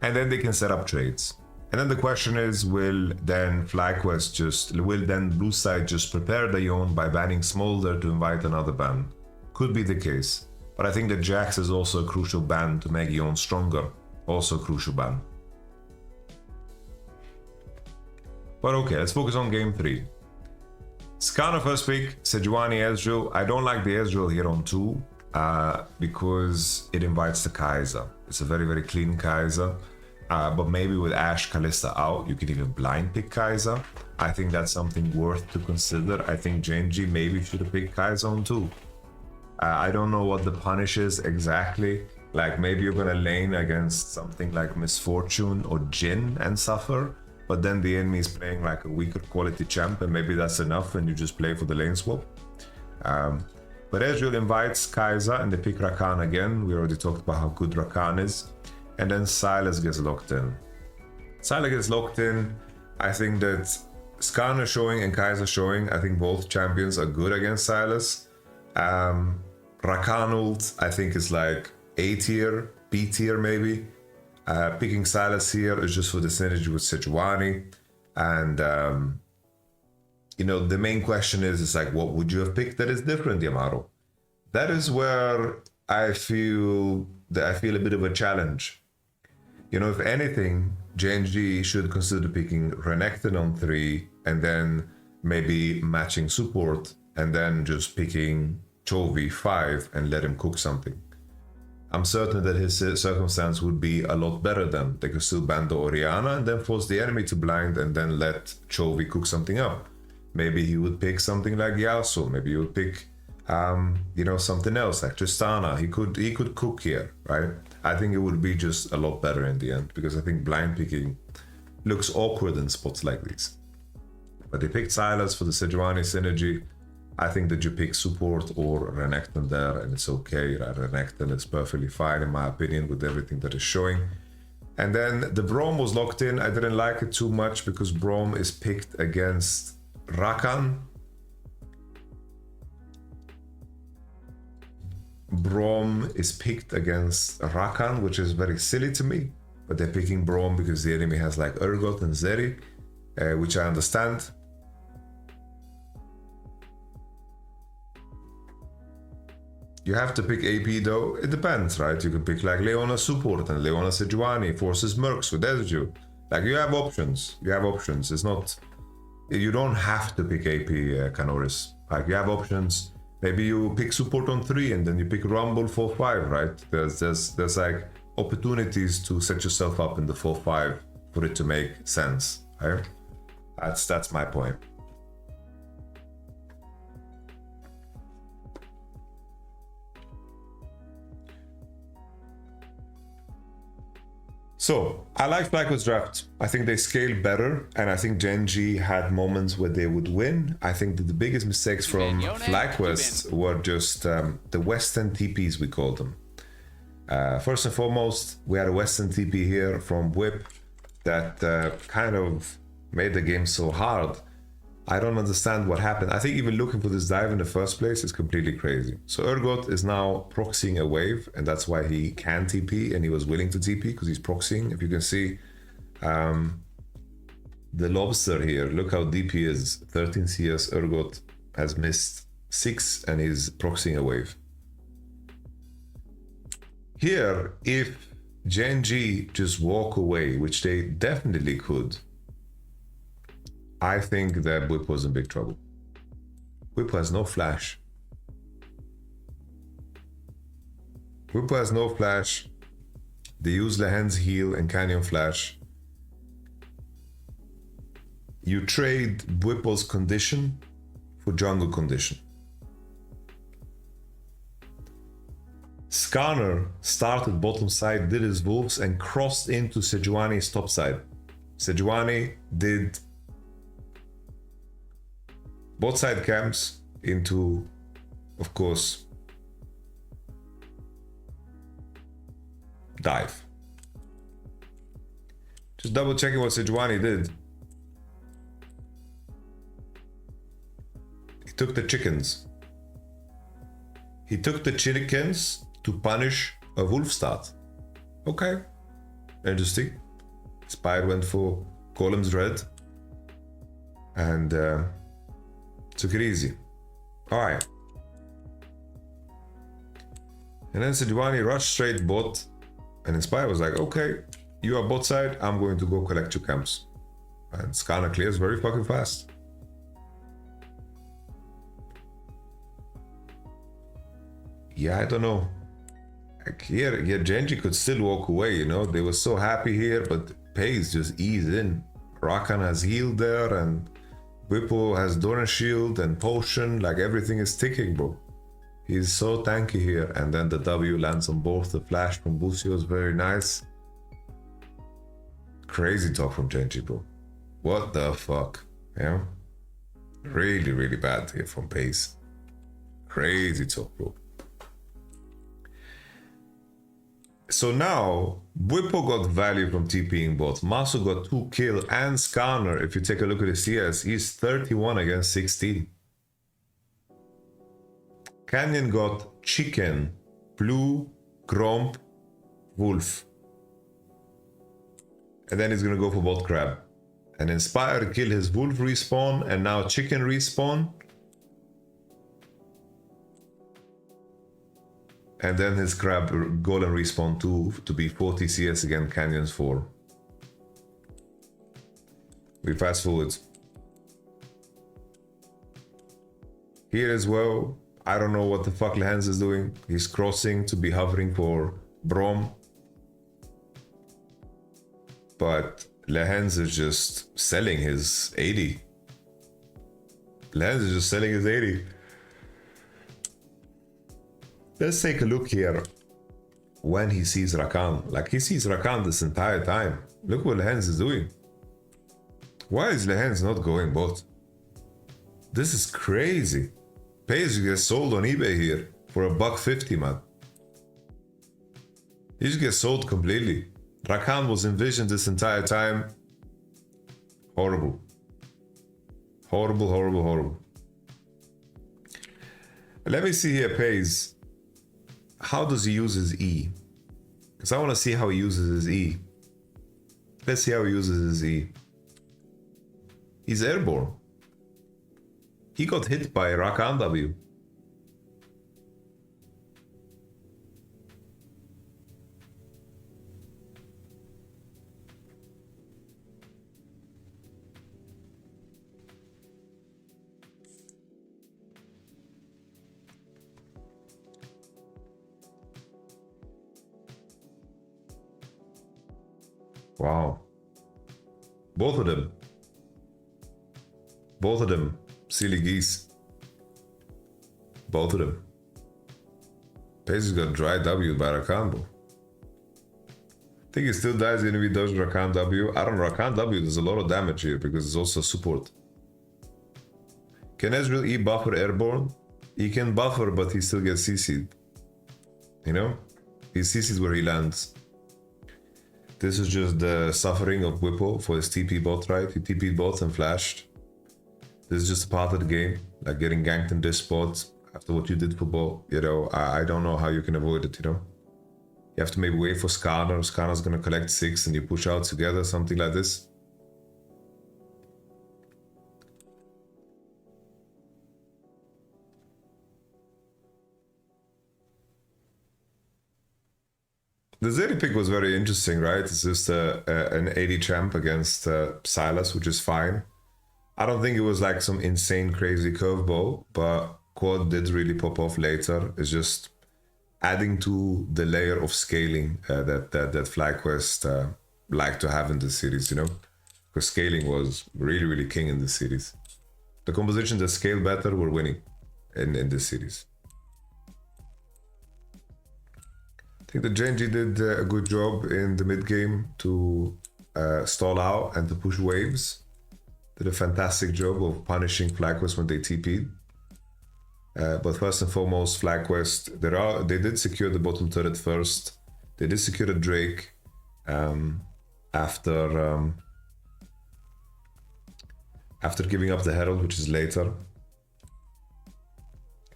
S1: And then they can set up trades. And then the question is, will then Blue Side just prepare the Yone by banning Smolder to invite another ban? Could be the case. But I think that Jax is also a crucial ban to make Yone stronger. Also a crucial ban. But okay, let's focus on game 3. Skarner first pick, Sejuani Ezreal. I don't like the Ezreal here on 2 because it invites the Kai'Sa. It's a very clean Kai'Sa. But maybe with Ashe, Kalista out, you can even blind pick Kai'Sa. I think that's something worth to consider. I think GENG maybe should have picked Kai'Sa on 2. I don't know what the punish is exactly. Like maybe you're gonna lane against something like Misfortune or Jhin and suffer. But then the enemy is playing like a weaker quality champ, and maybe that's enough and you just play for the lane swap. But Ezreal invites Kai'Sa and they pick Rakan again. We already talked about how good Rakan is. And then Sylas gets locked in. Sylas gets locked in. I think that Skarner showing and Kai'Sa showing, I think both champions are good against Sylas. Rakan ult, I think is like A tier, B tier maybe. Picking Sylas here is just for the synergy with Sejuani. And, the main question is like, what would you have picked that is different, Yamato? That is where I feel a bit of a challenge. If anything, GENG should consider picking Renekton on 3 and then maybe matching support and then just picking Chovy 5 and let him cook something. I'm certain that his circumstance would be a lot better then. They could still ban the Orianna and then force the enemy to blind and then let Chovy cook something up. Maybe he would pick something like Yasuo. Maybe he would pick, something else like Tristana. He could cook here, right? I think it would be just a lot better in the end because I think blind picking looks awkward in spots like these. But they picked Sylas for the Sejuani synergy. I think that you pick support or Renekton there and it's okay. Renekton is perfectly fine in my opinion with everything that is showing. And then the Braum was locked in. I didn't like it too much because Braum is picked against Rakan. Braum is picked against Rakan, which is very silly to me. But they're picking Braum because the enemy has like Urgot and Zeri, which I understand. You have to pick AP though. It depends, right? You can pick like Leona support and Leona Sejuani forces Mercs with Ezreal. Like you have options. You have options. It's not. You don't have to pick AP Canoris. Like you have options. Maybe you pick support on 3 and then you pick Rumble 4-5, right? There's like opportunities to set yourself up in the 4-5 for it to make sense, right? That's my point. So, I like FLYQUEST draft. I think they scaled better, and I think GENG had moments where they would win. I think that the biggest mistakes from FLYQUEST were just the Western TPs, we called them. First and foremost, we had a Western TP here from Whip that kind of made the game so hard. I don't understand what happened. I think even looking for this dive in the first place is completely crazy. So Urgot is now proxying a wave, and that's why he can TP, and he was willing to TP because he's proxying. If you can see the lobster here, look how deep he is. 13 CS, Urgot has missed 6 and he's proxying a wave. Here, if GENG just walk away, which they definitely could, I think that Whip was in big trouble. Whip has no flash. Whip has no flash. They use Lehen's heal and Canyon flash. You trade Whipple's condition for jungle condition. Skarner started bottom side, did his wolves, and crossed into Sejuani's top side. Sejuani did both side camps into, of course, dive. Just double checking what Sejuani did. He took the chickens. He took the chickens to punish a wolf start. Okay, interesting. Spire went for Golem's Red and took it easy. Alright. And then Sejuani rushed straight bot, and Inspire was like, okay, you are bot side, I'm going to go collect 2 camps. And Skarner clears very fucking fast. Yeah, I don't know. Like here, GENG could still walk away, you know? They were so happy here, but Pace just eased in. Rakan has healed there, and Whippo has Doran Shield and Potion, like everything is ticking, bro. He's so tanky here, and then the W lands on both. The flash from Busio is very nice. Crazy talk from GENG, bro. What the fuck, yeah? Really, really bad here from Pace. Crazy talk, bro. So now, Whippo got value from TPing bots. Masu got 2 kills, and Skarner, if you take a look at his CS, he's 31 against 16. Canyon got Chicken, Blue, Gromp, Wolf. And then he's gonna go for bot Crab. And Inspire kill his Wolf respawn, and now Chicken respawn. And then his Crab Golem respawn to be 40 CS against Canyon's 4. We fast forward. Here as well, I don't know what the fuck Lehens is doing. He's crossing to be hovering for Braum. But Lehens is just selling his 80. Lehens is just selling his 80. Let's take a look here when he sees Rakan. Like, he sees Rakan this entire time. Look what Lehens is doing. Why is Lehens not going bot? This is crazy. Pace gets sold on eBay here for $150, man. He just gets sold completely. Rakan was envisioned this entire time. Horrible. Horrible, horrible, horrible. Let me see here, Pays. How does he use his E? Because I want to see how he uses his E. Let's see how he uses his E. He's airborne. He got hit by Rakan W. Wow. Both of them. Both of them. Silly geese. Both of them. Pace got dry W by Rakan. I think he still dies even if he does Rakan W. I don't know. Rakan W does a lot of damage here because it's also support. Can Ezreal E buffer airborne? He can buffer, but he still gets CC'd. You know? He CC'd where he lands. This is just the suffering of Whippo for his TP bot, right? He TP'd bots and flashed. This is just a part of the game, like getting ganked in this spot after what you did for bot. You know, I don't know how you can avoid it, you know? You have to maybe wait for Skarner. Skarner's gonna collect 6 and you push out together, something like this. The Zeri pick was very interesting, right? It's just an 80 champ against Silas, which is fine. I don't think it was like some insane crazy curveball, but Quad did really pop off later. It's just adding to the layer of scaling that FlyQuest like to have in this series, you know? Because scaling was really, really king in this series. The compositions that scale better were winning in this series. I think the GENG did a good job in the mid game to stall out and to push waves. Did a fantastic job of punishing FlyQuest when they TP'd. But first and foremost, FlyQuest, they did secure the bottom turret first. They did secure the Drake after giving up the Herald, which is later.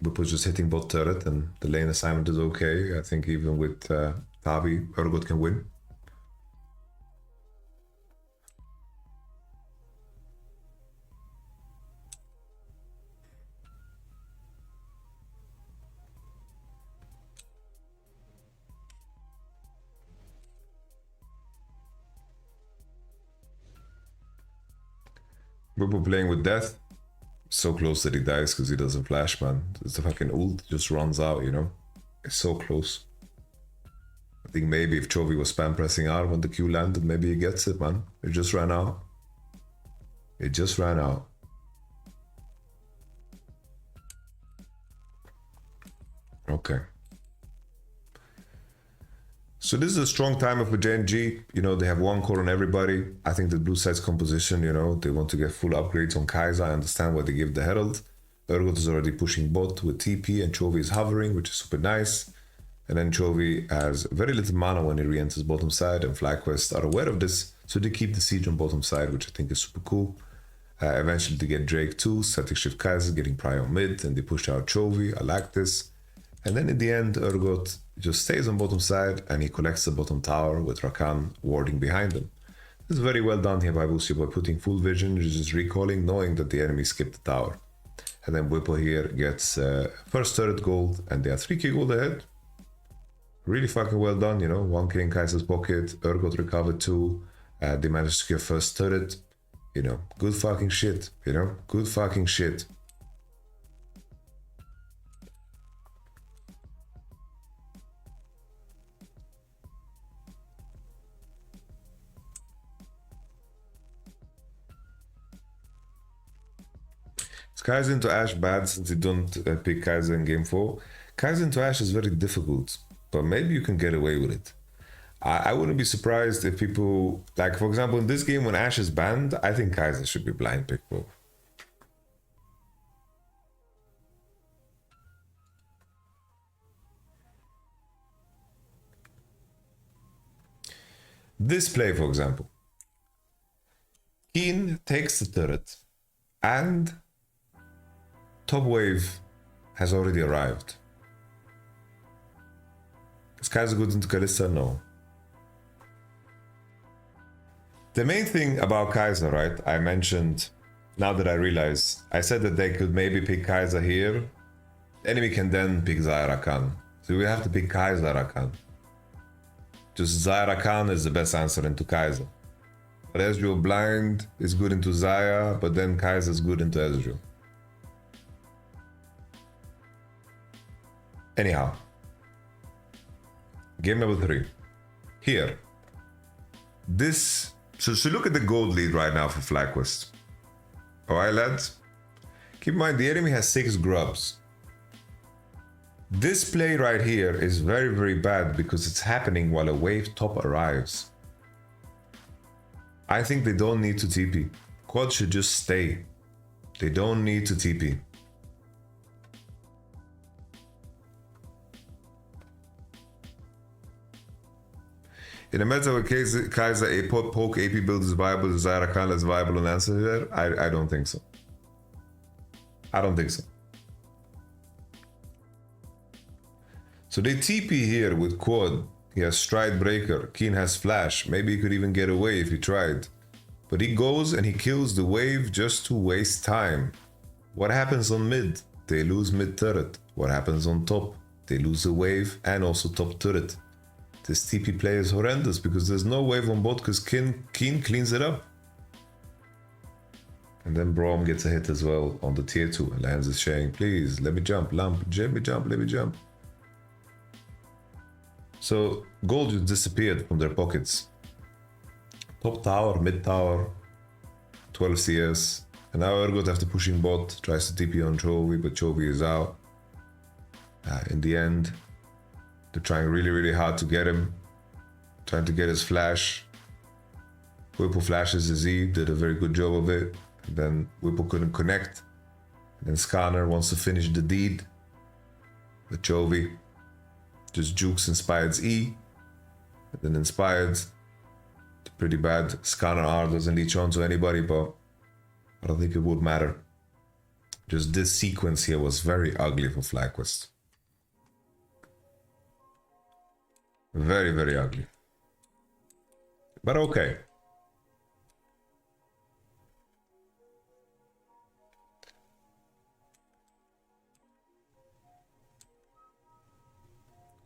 S1: Whip was just hitting bot turret and the lane assignment is okay. I think even with Tabi, Urgot can win. Whip playing with death. So close that he dies because he doesn't flash, man. It's the fucking ult just runs out, you know? It's so close. I think maybe if Chovy was spam pressing R when the Q landed, maybe he gets it, man. It just ran out. It just ran out. Okay. So this is a strong timer for GENG. You know, they have one core on everybody. I think the blue side's composition, you know, they want to get full upgrades on Kai'Sa. I understand why they give the Herald. Urgot is already pushing bot with TP and Chovy is hovering, which is super nice. And then Chovy has very little mana when he re-enters bottom side, and FlyQuest are aware of this, so they keep the siege on bottom side, which I think is super cool. Eventually they get Drake too, static shift Kai'Sa, getting prio on mid, and they push out Chovy. I like this. And then in the end, Urgot just stays on bottom side and he collects the bottom tower with Rakan warding behind him. This is very well done here by Busio by putting full vision, just recalling, knowing that the enemy skipped the tower. And then Whippo here gets first turret gold and they are 3k gold ahead. Really fucking well done, you know, 1k in Kai'Sa's pocket, Urgot recovered 2, they managed to secure first turret. You know, good fucking shit, you know, good fucking shit. Is Kai'Sa into Ashe bad since you don't pick Kai'Sa in game 4? Kai'Sa into Ashe is very difficult, but maybe you can get away with it. I wouldn't be surprised if people, like for example in this game when Ashe is banned, I think Kai'Sa should be blind pick, bro. This play, for example. Keen takes the turret and top wave has already arrived. Is Kaiser good into Kalista? No. The main thing about Kaiser, right? I mentioned, now that I realize, I said that they could maybe pick Kaiser here. Enemy can then pick Zaira Khan. So we have to pick Kaiser Khan. Just Zaira Khan is the best answer into Kaiser. But Ezreal blind is good into Zaya, but then Kaiser is good into Ezreal. Anyhow. Game number 3. Here. This... So look at the gold lead right now for FlyQuest. Alright, lads? Keep in mind, the enemy has 6 grubs. This play right here is very, very bad because it's happening while a wave top arrives. I think they don't need to TP. Quad should just stay. They don't need to TP. In a meta where Kaiser a poke AP build is viable, is Zaira Khan less viable and answer there? I don't think so. I don't think so. So they TP here with Quad. He has Stride Breaker. Keen has Flash. Maybe he could even get away if he tried. But he goes and he kills the wave just to waste time. What happens on mid? They lose mid turret. What happens on top? They lose the wave and also top turret. This TP play is horrendous because there's no wave on bot because Keen cleans it up. And then Braum gets a hit as well on the tier 2 and lands is saying, please, let me jump, let me jump. So gold just disappeared from their pockets. Top tower, mid tower, 12 CS. And now Urgot after pushing bot tries to TP on Chovy, but Chovy is out. In the end, they're trying really, really hard to get him. Trying to get his flash. Whipple flashes his E, did a very good job of it. And then Whipple couldn't connect. And then Scanner wants to finish the deed. But Chovy just jukes Inspired's E. And then Inspired, pretty bad. Scanner R doesn't leech on to anybody, but I don't think it would matter. Just this sequence here was very ugly for FlyQuest. Very, very ugly. But okay.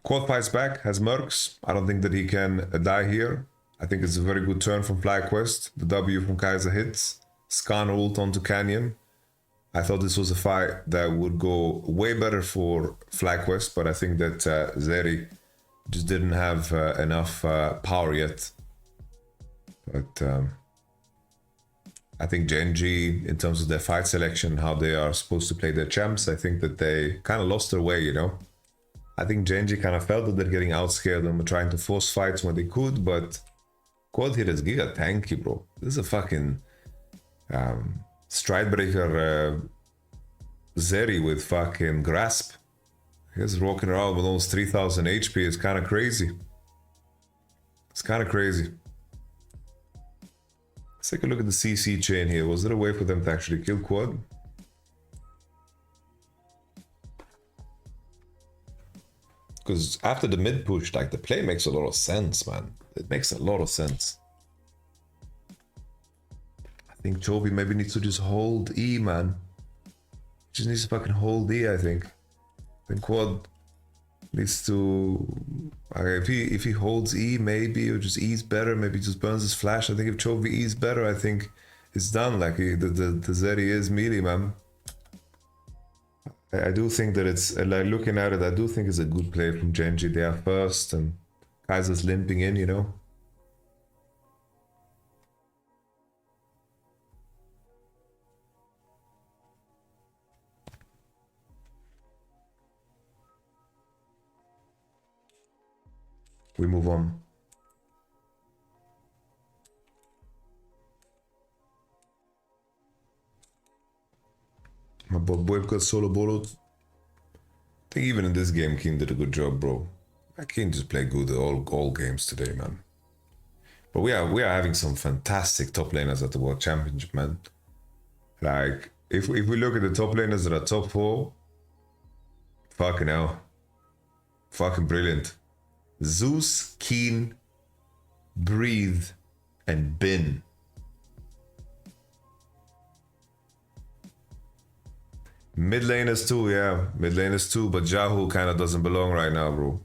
S1: Quad fights back, has Mercs. I don't think that he can die here. I think it's a very good turn from FlyQuest. The W from Kaiser hits. Scan ult onto Canyon. I thought this was a fight that would go way better for FlyQuest, but I think that Zeri just didn't have enough power yet. But I think GENG, in terms of their fight selection, how they are supposed to play their champs, I think that they kind of lost their way, you know? I think GENG kind of felt that they're getting outscared and were trying to force fights when they could, but Quad here is giga tanky, bro. This is a fucking Stride Breaker Zeri with fucking Grasp. He's walking around with almost 3000 HP. It's kind of crazy. It's kind of crazy. Let's take a look at the CC chain here. Was there a way for them to actually kill Quad? Because after the mid push, like, the play makes a lot of sense, man. It makes a lot of sense. I think Chovy maybe needs to just hold E, man. Just needs to fucking hold E, I think. Then Quad needs to... Okay, if he holds E, maybe, or just E's better, maybe just burns his flash. I think if Chovy E's better, I think it's done. Like, the Zeri is melee, man. I do think that it's, like, looking at it, I do think it's a good play from GENG. They are first, and Kaiser's limping in, you know? We move on. My boy got solo boloed. I think even in this game, Keen did a good job, bro. Keen just played good all games today, man. But we are having some fantastic top laners at the World Championship, man. Like, if we look at the top laners that are top 4, fucking hell. Fucking brilliant. Zeus, Keen, Breathe, and Bin. Mid laners too, yeah. Mid laners too, but Jahu kind of doesn't belong right now, bro.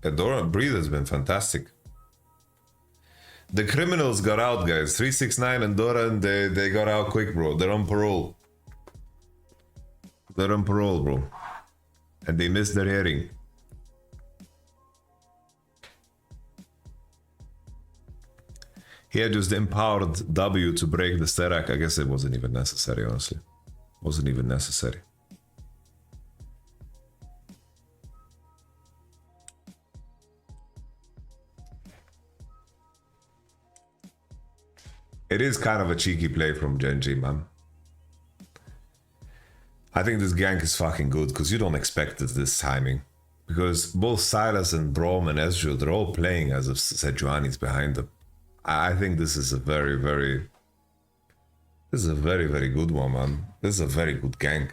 S1: Adora Breathe has been fantastic. The criminals got out, guys. 369 and Doran, they got out quick, bro. They're on parole. They're on parole, bro. And they missed their hearing. He had just empowered W to break the stack. I guess it wasn't even necessary, honestly. Wasn't even necessary. It is kind of a cheeky play from GENG, man. I think this gank is fucking good because you don't expect this timing. Because both Silas and Braum and Ezreal, they're all playing as if Sejuani's behind them. I think this is a very, very good one, man. This is a very good gank.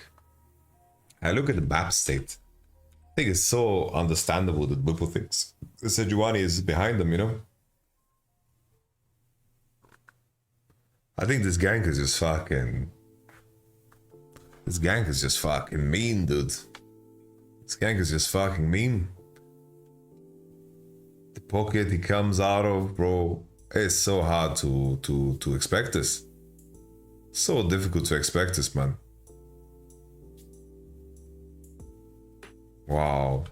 S1: I look at the map state. I think it's so understandable that Whipple thinks Sejuani is behind them, you know? I think this gank is just fucking... This gank is just fucking mean, dude. This gank is just fucking mean. The pocket he comes out of, bro. It's so hard to expect this. So difficult to expect this, man. Wow.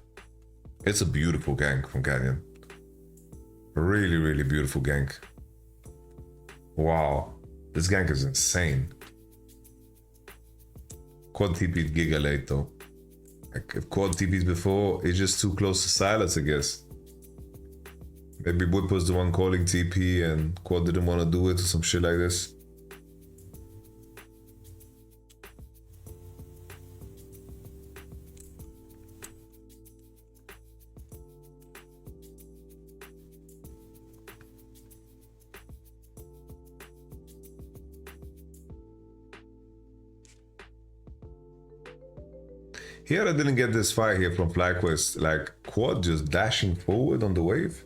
S1: It's a beautiful gank from Canyon. Really, really beautiful gank. Wow. This gank is insane. Quad TP'd Giga late though. Like if Quad TP's before, it's just too close to Silas, I guess. Maybe Whip was the one calling TP and Quad didn't want to do it or some shit like this. Here I didn't get this fight here from FlyQuest, like Quad just dashing forward on the wave.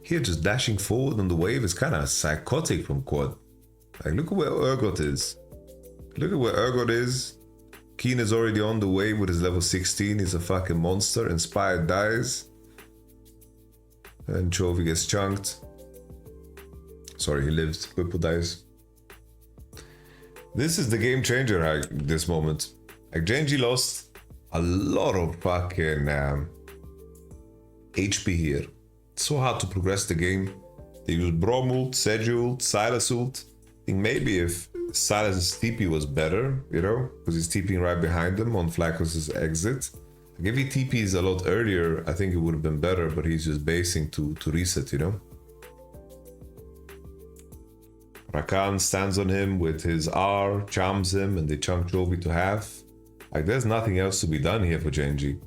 S1: Here just dashing forward on the wave is kind of psychotic from Quad. Like look at where Urgot is. Look at where Urgot is. Keen is already on the wave with his level 16. He's a fucking monster. Inspired dies. And Chovy gets chunked. Sorry, he lived. Whipple dies. This is the game changer at this moment. Like GENG lost a lot of fucking HP here. It's so hard to progress the game. They use Braum ult, Seju ult, Silas ult. I think maybe if Silas's TP was better, you know, because he's TPing right behind them on FlyQuest's exit. Like if he TPs a lot earlier, I think it would have been better, but he's just basing to reset, you know. Rakan stands on him with his R, charms him, and they chunk Chovy to half. Like there's nothing else to be done here for GENG.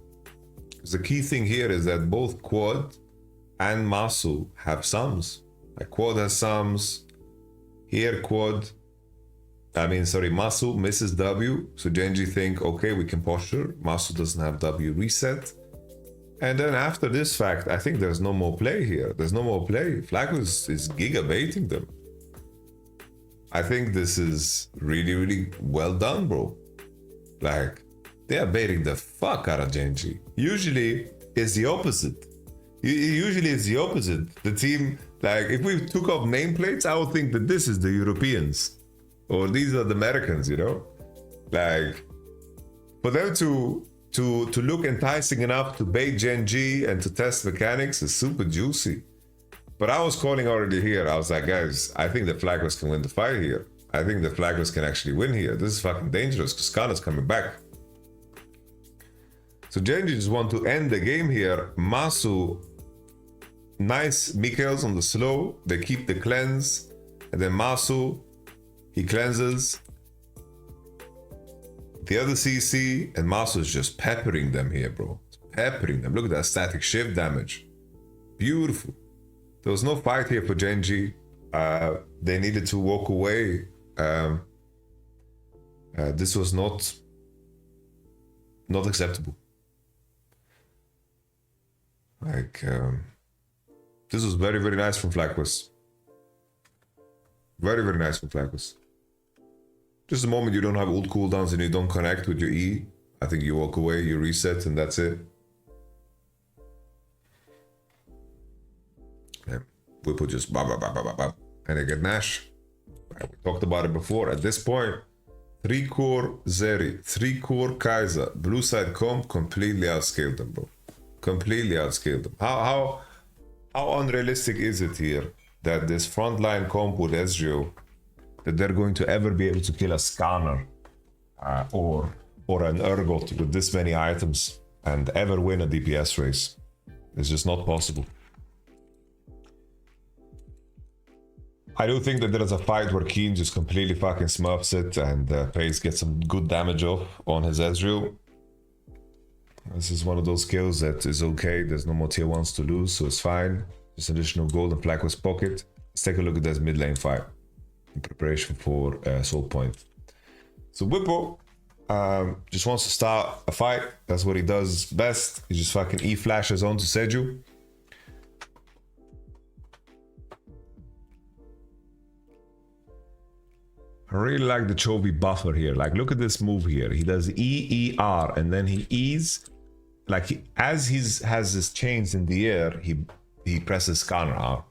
S1: The key thing here is that both Quad and Masu have sums. Like Quad has sums. Here Masu misses W. So GENG think, okay, we can posture. Masu doesn't have W reset. And then after this fact, I think there's no more play here. There's no more play. FlyQuest is giga baiting them. I think this is really, really well done, bro. Like, they are baiting the fuck out of GENG. Usually, it's the opposite. Usually, it's the opposite. The team, like, if we took off nameplates, I would think that this is the Europeans. Or these are the Americans, you know? Like, for them to look enticing enough to bait GENG and to test mechanics is super juicy. But I was calling already here. I was like, guys, I think the FlyQuest can win the fight here. I think the FlyQuest can actually win here. This is fucking dangerous because Kana's coming back. So GENG just want to end the game here. Masu, nice Mikhails on the slow. They keep the cleanse. And then Masu, he cleanses. The other CC and Masu is just peppering them here, bro. Peppering them. Look at that static shift damage. Beautiful. There was no fight here for Genji. They needed to walk away. This was not acceptable. Like, this was very, very nice from FLYQUEST. Very, very nice from FLYQUEST. Just the moment you don't have ult cooldowns and you don't connect with your E, I think you walk away, you reset, and that's it. And Whipple just bah, bah, bah, bah, bah, bah, and they get Nash. We talked about it before. At this point, 3-core Zeri, 3-core Kaiser, blue side comp completely outscaled them, bro. Completely outscaled them. How unrealistic is it here that this frontline comp with Ezreal, that they're going to ever be able to kill a Scanner or an Urgot with this many items and ever win a DPS race? It's just not possible. I do think that there is a fight where Keen just completely fucking smurfs it and Pace gets some good damage off on his Ezreal. This is one of those kills that is okay. There's no more tier 1s to lose, so it's fine. Just additional gold in FLYQUEST pocket. Let's take a look at this mid lane fight in preparation for Soul Point. So Whippo just wants to start a fight. That's what he does best. He just fucking E-flashes onto Seju. I really like the Chovy buffer here. Like, look at this move here. He does E, E, R, and then he E's. Like, as he has his chains in the air, he presses Scanner R,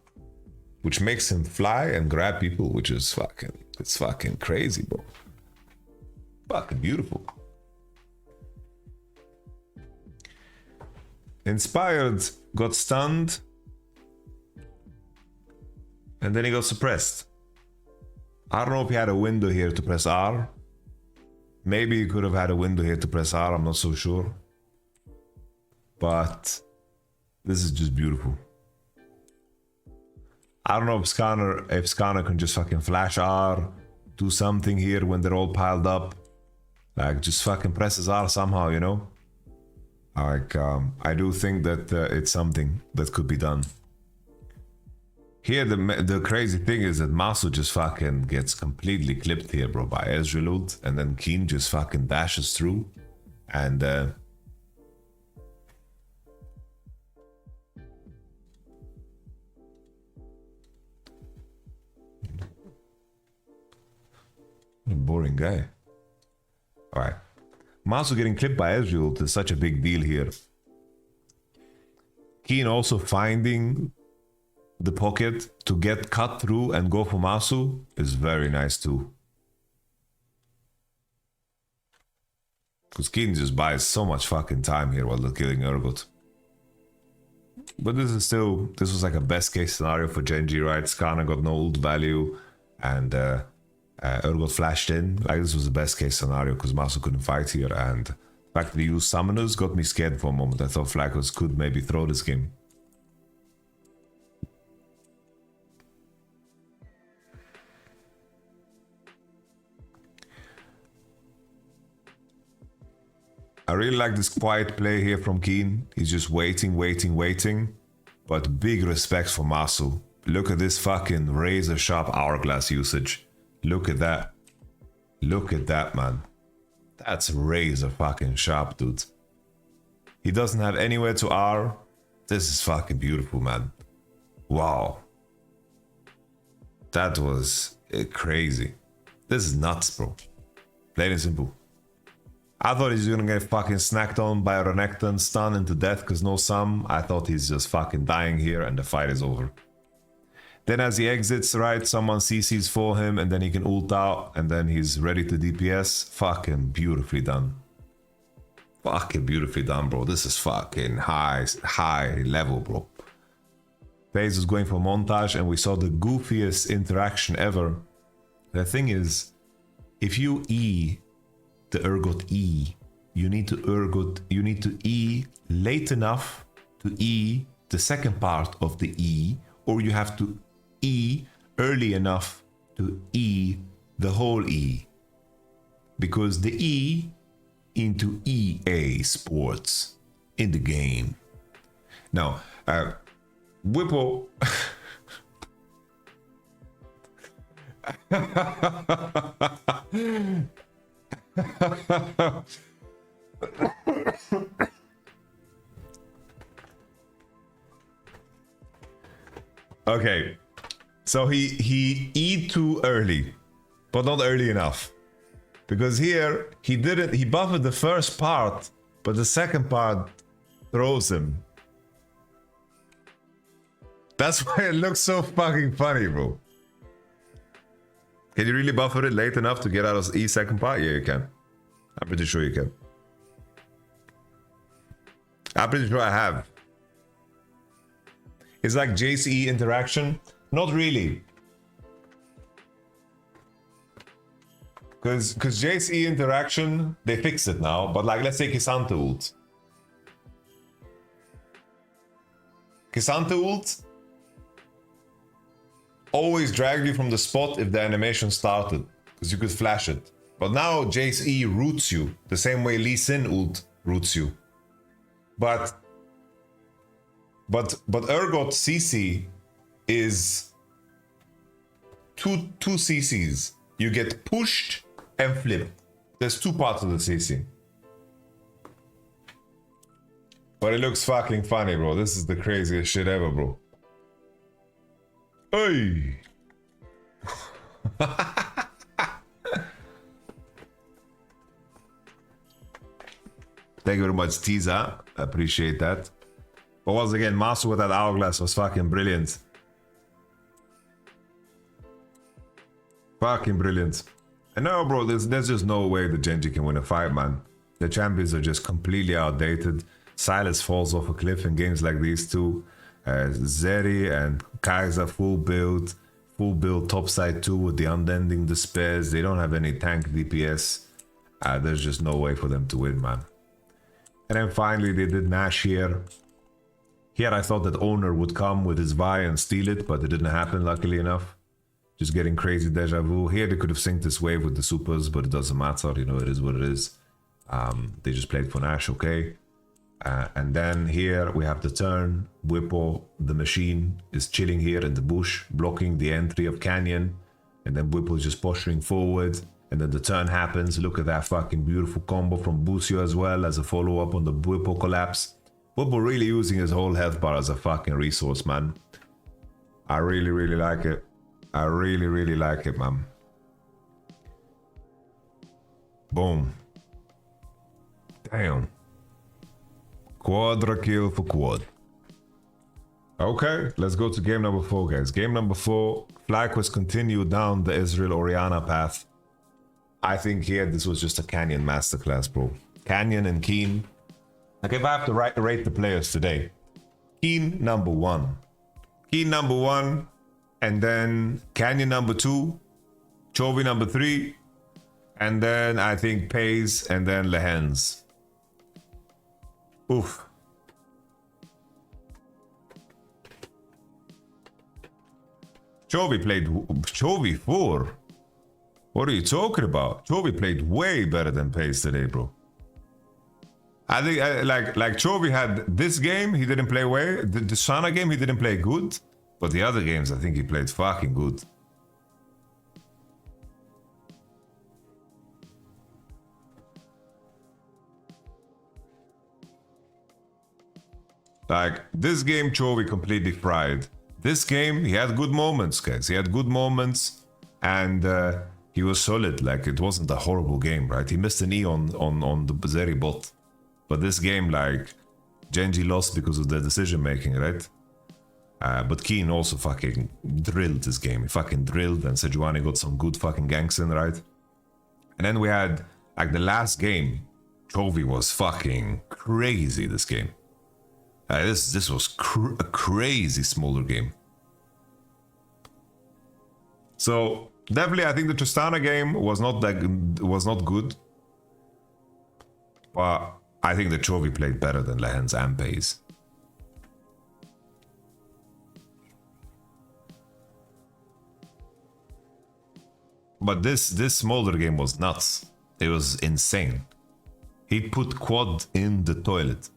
S1: which makes him fly and grab people, which is it's fucking crazy, bro. Fucking beautiful. Inspired got stunned, and then he got suppressed. I don't know if he had a window here to press R. Maybe he could have had a window here to press R, I'm not so sure. But this is just beautiful. I don't know if Scanner can just fucking flash R, do something here when they're all piled up. Like, just fucking presses R somehow, you know? Like, I do think that it's something that could be done. Here, the crazy thing is that Masu just fucking gets completely clipped here, bro, by Ezreal ult, and then Keen just fucking dashes through, and what a boring guy. Alright. Masu getting clipped by Ezreal ult is such a big deal here. Keen also finding the pocket to get cut through and go for Masu is very nice too. Because Keen just buys so much fucking time here while they're killing Urgot. But this was like a best case scenario for Genji, right? Skarner got no ult value and Urgot flashed in. Like, this was the best case scenario because Masu couldn't fight here, and the fact that he used summoners got me scared for a moment. I thought FLYQUEST could maybe throw this game. I really like this quiet play here from Keen. He's just waiting. But big respect for Masu. Look at this fucking razor sharp hourglass usage. Look at that. Look at that, man. That's razor fucking sharp, dude. He doesn't have anywhere to R. This is fucking beautiful, man. Wow. That was crazy. This is nuts, bro. Plain and simple. I thought he's gonna get fucking snacked on by a Renekton, stunned into death because no sum. I thought he's just fucking dying here and the fight is over. Then as he exits, right, someone CCs for him and then he can ult out and then he's ready to DPS. Fucking beautifully done. Fucking beautifully done, bro. This is fucking high level, bro. FaZe was going for montage and we saw the goofiest interaction ever. The thing is, if you E the Urgot E, you need to E late enough to E the second part of the E, or you have to E early enough to E the whole E. Because the E into EA Sports in the game. Now, Whipple. Okay, so he eat too early, but not early enough, because here he buffered the first part, but the second part throws him. That's why it looks so fucking funny, bro. Can you really buffer it late enough to get out of E second part? Yeah, you can. I'm pretty sure you can. I'm pretty sure I have. It's like JCE interaction. Not really. Because JCE interaction, they fixed it now. But like, let's say Kisante ult. Kisante ult always dragged you from the spot if the animation started. Because you could flash it. But now JCE roots you. The same way Lee Sin ult roots you. But Urgot CC is two CCs. You get pushed and flipped. There's two parts of the CC. But it looks fucking funny, bro. This is the craziest shit ever, bro. Hey! Thank you very much, Teaser. Appreciate that. But once again, Master with that hourglass was fucking brilliant. Fucking brilliant. And no, bro, there's just no way the Genji can win a fight, man. The champions are just completely outdated. Silas falls off a cliff in games like these too. Zeri and Kaiser full build topside 2 with the unending despairs. They don't have any tank DPS. There's just no way for them to win, man. And then finally they did Nash here. Here I thought that Owner would come with his Vi and steal it, but it didn't happen, luckily enough. Just getting crazy deja vu. Here they could have synced this wave with the supers, but it doesn't matter, you know, it is what it is. They just played for Nash, okay. And then here we have the turn. Whipple, the machine, is chilling here in the bush, blocking the entry of Canyon. And then Whipple is just posturing forward. And then the turn happens. Look at that fucking beautiful combo from Busio as well as a follow-up on the Whipple collapse. Whipple really using his whole health bar as a fucking resource, man. I really, really like it. I really, really like it, man. Boom. Damn. Quadra kill for quad. Okay, let's go to game number 4, guys. Game number 4, FlyQuest continued down the Israel Oriana path. I think here this was just a Canyon masterclass, bro. Canyon and Keen. Like if I have to rate the players today, Keen number 1. Keen number 1, and then Canyon number 2, Chovy number 3, and then I think Pays, and then Lehens. Oof. Chovy 4. What are you talking about? Chovy played way better than Pace today, bro. I think like Chovy had this game, he didn't play way. The Sana game, he didn't play good. But the other games, I think he played fucking good. Like, this game, Chovy completely fried. This game, he had good moments, guys. He had good moments, and he was solid. Like, it wasn't a horrible game, right? He missed an E on the Zeri bot. But this game, like, Genji lost because of the decision-making, right? But Keen also fucking drilled this game. He fucking drilled, and Sejuani got some good fucking ganks in, right? And then we had, like, the last game, Chovy was fucking crazy this game. This was a crazy smaller game. So definitely, I think the Tristana game was not good, but I think the Chovy played better than Lehens and Pays. But this smaller game was nuts. It was insane. He put Quad in the toilet.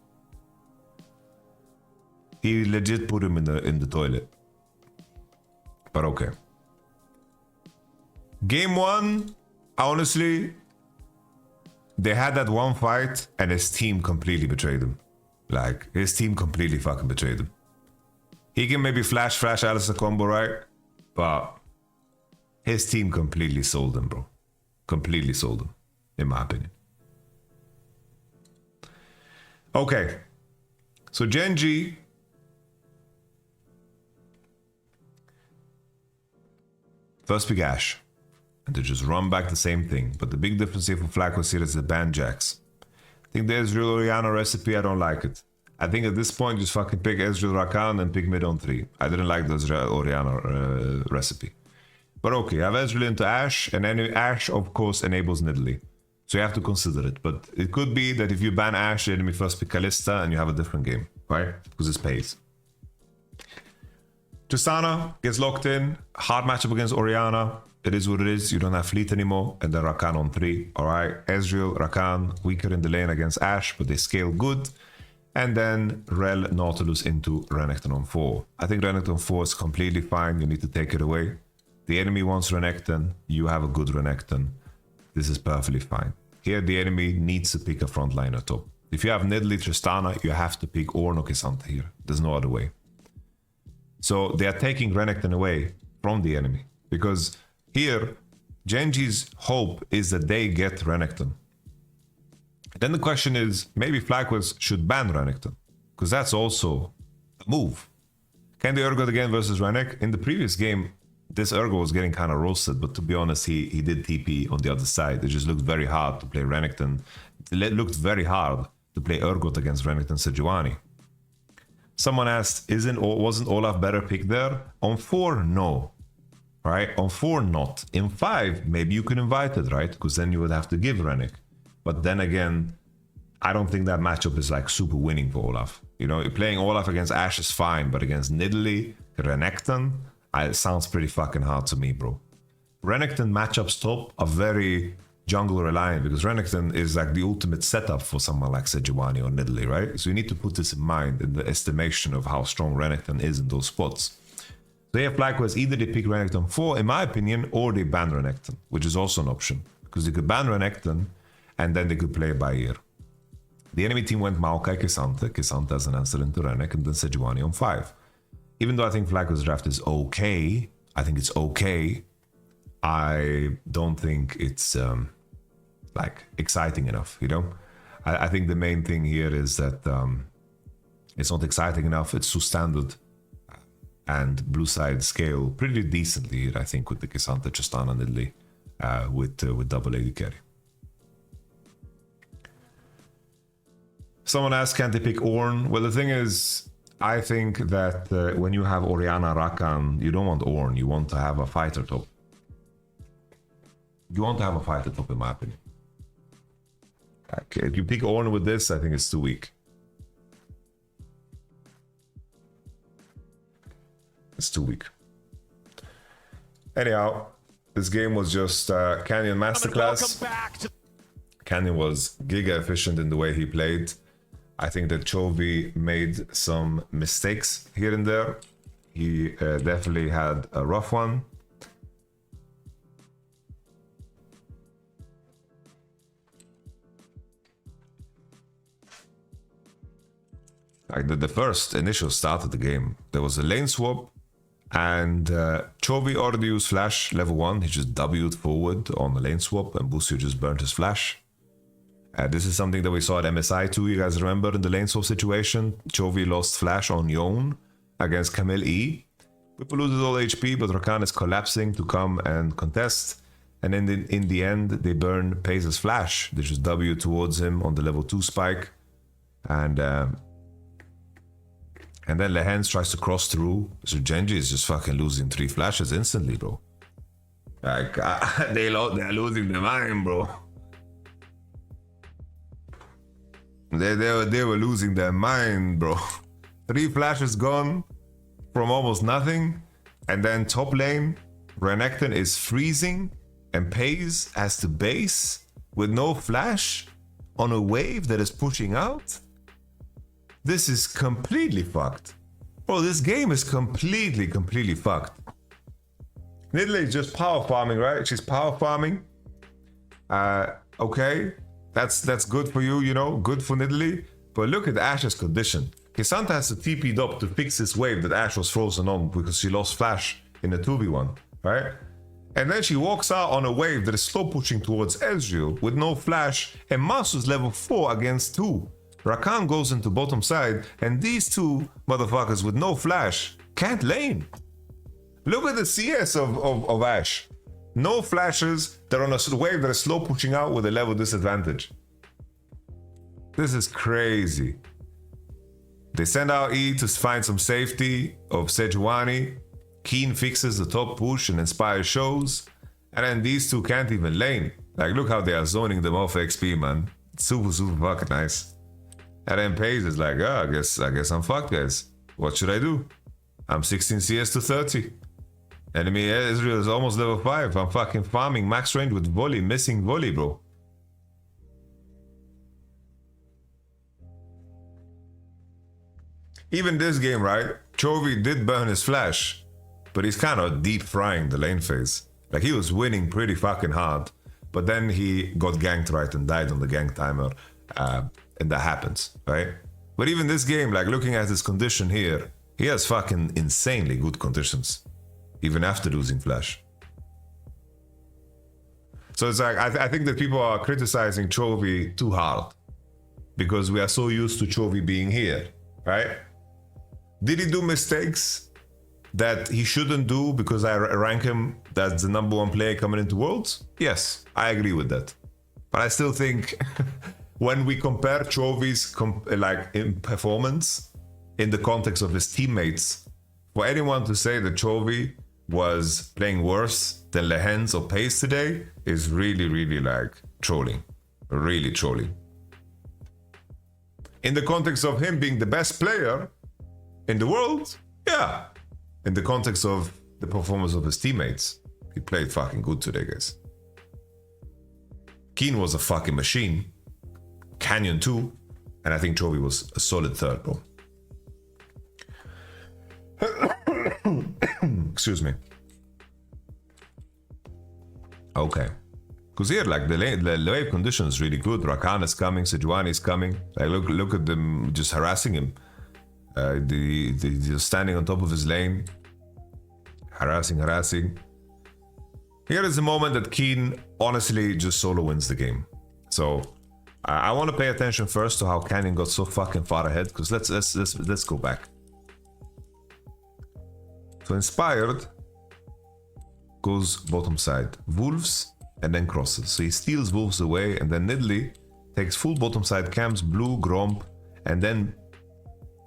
S1: He legit put him in the toilet. But okay. Game 1, honestly, they had that one fight and his team completely betrayed him. Like, his team completely fucking betrayed him. He can maybe flash Alistair combo, right? But his team completely sold him, bro. Completely sold him, in my opinion. Okay. So GENG first pick Ashe. And they just run back the same thing. But the big difference here for FLYQUEST here is the ban Jax. I think the Ezreal Orianna recipe, I don't like it. I think at this point, just fucking pick Ezreal Rakan and pick mid on 3. I didn't like the Ezreal Orianna recipe. But okay, I have Ezreal into Ashe, and then Ashe, of course, enables Nidalee. So you have to consider it. But it could be that if you ban Ashe, the enemy first pick Kalista, and you have a different game, right? Because it pays. Tristana gets locked in. Hard matchup against Orianna. It is what it is. You don't have Fleet anymore. And then Rakan on 3. Alright. Ezreal, Rakan, weaker in the lane against Ashe, but they scale good. And then Rel, Nautilus into Renekton on 4. I think Renekton 4 is completely fine. You need to take it away. The enemy wants Renekton. You have a good Renekton. This is perfectly fine. Here, the enemy needs to pick a frontliner top. If you have Nidalee, Tristana, you have to pick Ornn or K'Sante here. There's no other way. So they are taking Renekton away from the enemy. Because here, GENG's hope is that they get Renekton. Then the question is, maybe FLYQUEST should ban Renekton. Because that's also a move. Can they Urgot again versus Renekton? In the previous game, this Urgot was getting kind of roasted. But to be honest, he did TP on the other side. It just looked very hard to play Renekton. It looked very hard to play Urgot against Renekton Sejuani. Someone asked, wasn't Olaf better picked there? On 4, no. Right? On 4, not. In 5, maybe you could invite it, right? Because then you would have to give Renekton. But then again, I don't think that matchup is like super winning for Olaf. You know, playing Olaf against Ashe is fine, but against Nidalee, Renekton, it sounds pretty fucking hard to me, bro. Renekton matchups top are very jungle reliant because Renekton is like the ultimate setup for someone like Sejuani or Nidalee, right? So you need to put this in mind in the estimation of how strong Renekton is in those spots. So here FLYQUEST, either they pick Renekton 4, in my opinion, or they ban Renekton, which is also an option. Because they could ban Renekton, and then they could play by ear. The enemy team went Maokai, K'Sante as an answer into Renekton, and then Sejuani on 5. Even though I think FLYQUEST draft is okay, I think it's okay, I don't think it's like exciting enough, you know? I think the main thing here is that it's not exciting enough, it's too standard. And blue side scale pretty decently here, I think, with the K'Sante, Tristana, Nidalee, with double AD carry. Someone asked, can't they pick Ornn? Well, the thing is, I think that when you have Orianna, Rakan, you don't want Ornn, you want to have a fighter top. You want to have a fighter top, in my opinion. Okay, if you pick Ornn with this, I think it's too weak. It's too weak. Anyhow, this game was just Canyon Masterclass. Canyon was giga efficient in the way he played. I think that Chovy made some mistakes here and there. He definitely had a rough one. Like the first initial start of the game, there was a lane swap. And Chovy already used flash level 1. He just W'd forward on the lane swap and Busio just burnt his flash. This is something that we saw at MSI too. You guys remember in the lane swap situation? Chovy lost flash on Yone against Camille E. Whipple loses all HP, but Rakan is collapsing to come and contest. And then in the end, they burn Paze's flash. They just W towards him on the level 2 spike. And then Lehens tries to cross through. So GENG is just fucking losing 3 flashes instantly, bro. Like, they're losing their mind, bro. They were losing their mind, bro. 3 flashes gone from almost nothing. And then top lane, Renekton is freezing. And Paze has to base with no flash. on a wave that is pushing out? This is completely fucked. Bro, this game is completely fucked. Nidalee is just power farming, right? She's power farming. Okay, that's good for you, you know, good for Nidalee. But look at Ash's condition. K'Sante has to TP'd up to fix this wave that Ash was frozen on because she lost flash in the 2v1, right? And then she walks out on a wave that is slow pushing towards Ezreal with no flash, and Masu's level 4 against 2. Rakan goes into bottom side, and these two motherfuckers with no flash can't lane. Look at the CS of Ash. No flashes, they're on a wave that is slow pushing out with a level disadvantage. This is crazy. They send out E to find some safety of Sejuani. Keen fixes the top push and Inspire shows. And then these two can't even lane. Like, look how they are zoning them off XP, man. Super fucking nice. And then Paige is like, oh, I guess I'm fucked, guys. What should I do? I'm 16 CS to 30. Enemy Ezreal is almost level 5. I'm fucking farming max range with volley, missing volley, bro. Even this game, right? Chovy did burn his flash, but he's kind of deep frying the lane phase. Like, he was winning pretty fucking hard, but then he got ganked, right, and died on the gank timer, and that happens, right? But even this game, like, looking at his condition here, he has fucking insanely good conditions, even after losing flash. So it's like, I think that people are criticizing Chovy too hard because we are so used to Chovy being here, right? Did he do mistakes that he shouldn't do because I rank him as the #1 player coming into Worlds? Yes, I agree with that. But I still think when we compare Chovy's in performance in the context of his teammates, for anyone to say that Chovy was playing worse than Lehens or Pace today is really like trolling. Really trolling. In the context of him being the best player in the world, yeah. In the context of the performance of his teammates, he played fucking good today, guys. Keen was a fucking machine. Canyon too. And I think Chovy was a solid third, bro. Excuse me. Okay. Because here, like, the wave condition is really good. Rakan is coming, Sejuani is coming. Like, look at them just harassing him. Just standing on top of his lane. Harassing. Here is the moment that Keen honestly just solo wins the game. So I want to pay attention first to how Canyon got so fucking far ahead, because let's go back. So Inspired goes bottom side, Wolves, and then crosses. So he steals Wolves away, and then Nidalee takes full bottom side camps, Blue, Gromp, and then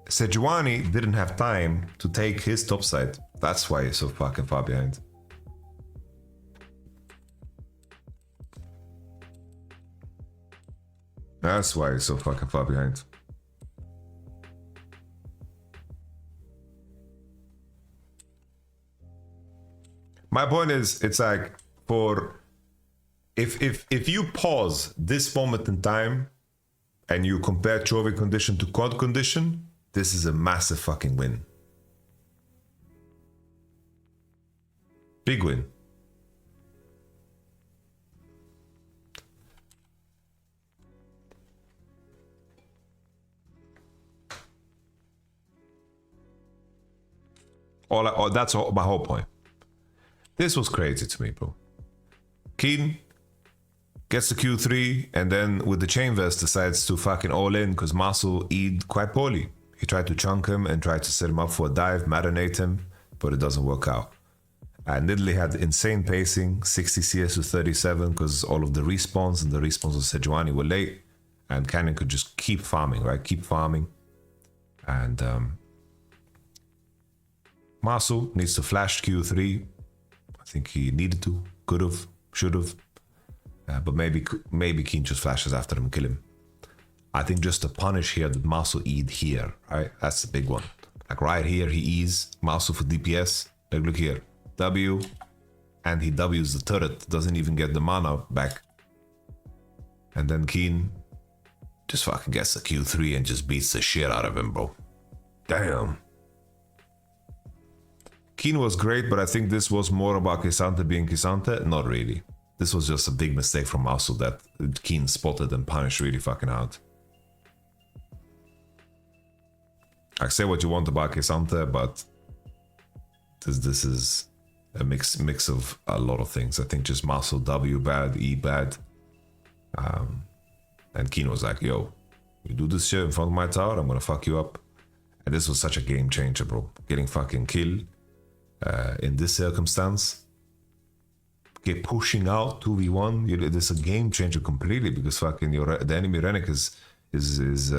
S1: Sejuani didn't have time to take his top side. That's why he's so fucking far behind. That's why he's so fucking far behind. My point is, it's like, if you pause this moment in time and you compare Chovy condition to COD condition, this is a massive fucking win. Big win. That's my whole point. This was crazy to me, bro. Keen gets the Q3, and then with the chain vest decides to fucking all in because Masu Eid quite poorly. He tried to chunk him and tried to set him up for a dive, marinate him, but it doesn't work out. And Nidalee had insane pacing, 60 CS to 37 because all of the respawns and the respawns of Sejuani were late, and Canyon could just keep farming, right? Keep farming. And Masu needs to flash Q3. I think he needed to, could have, should have. But maybe Keen just flashes after him and kill him. I think just to punish here that Masu E'd here, right? That's the big one. Like right here, he E's Masu for DPS. Like look here, W, and he W's the turret. Doesn't even get the mana back. And then Keen just fucking gets a Q3 and just beats the shit out of him, bro. Damn. Keen was great, but I think this was more about Kisante being Kisante. Not really. This was just a big mistake from Muscle that Keen spotted and punished really fucking hard. I say what you want about Kisante, but this is a mix of a lot of things. I think just Muscle W bad, E bad. And Keen was like, yo, you do this shit in front of my tower, I'm gonna fuck you up. And this was such a game changer, bro. Getting fucking killed in this circumstance. Get pushing out 2v1. This is a game changer completely because fucking the enemy Renek is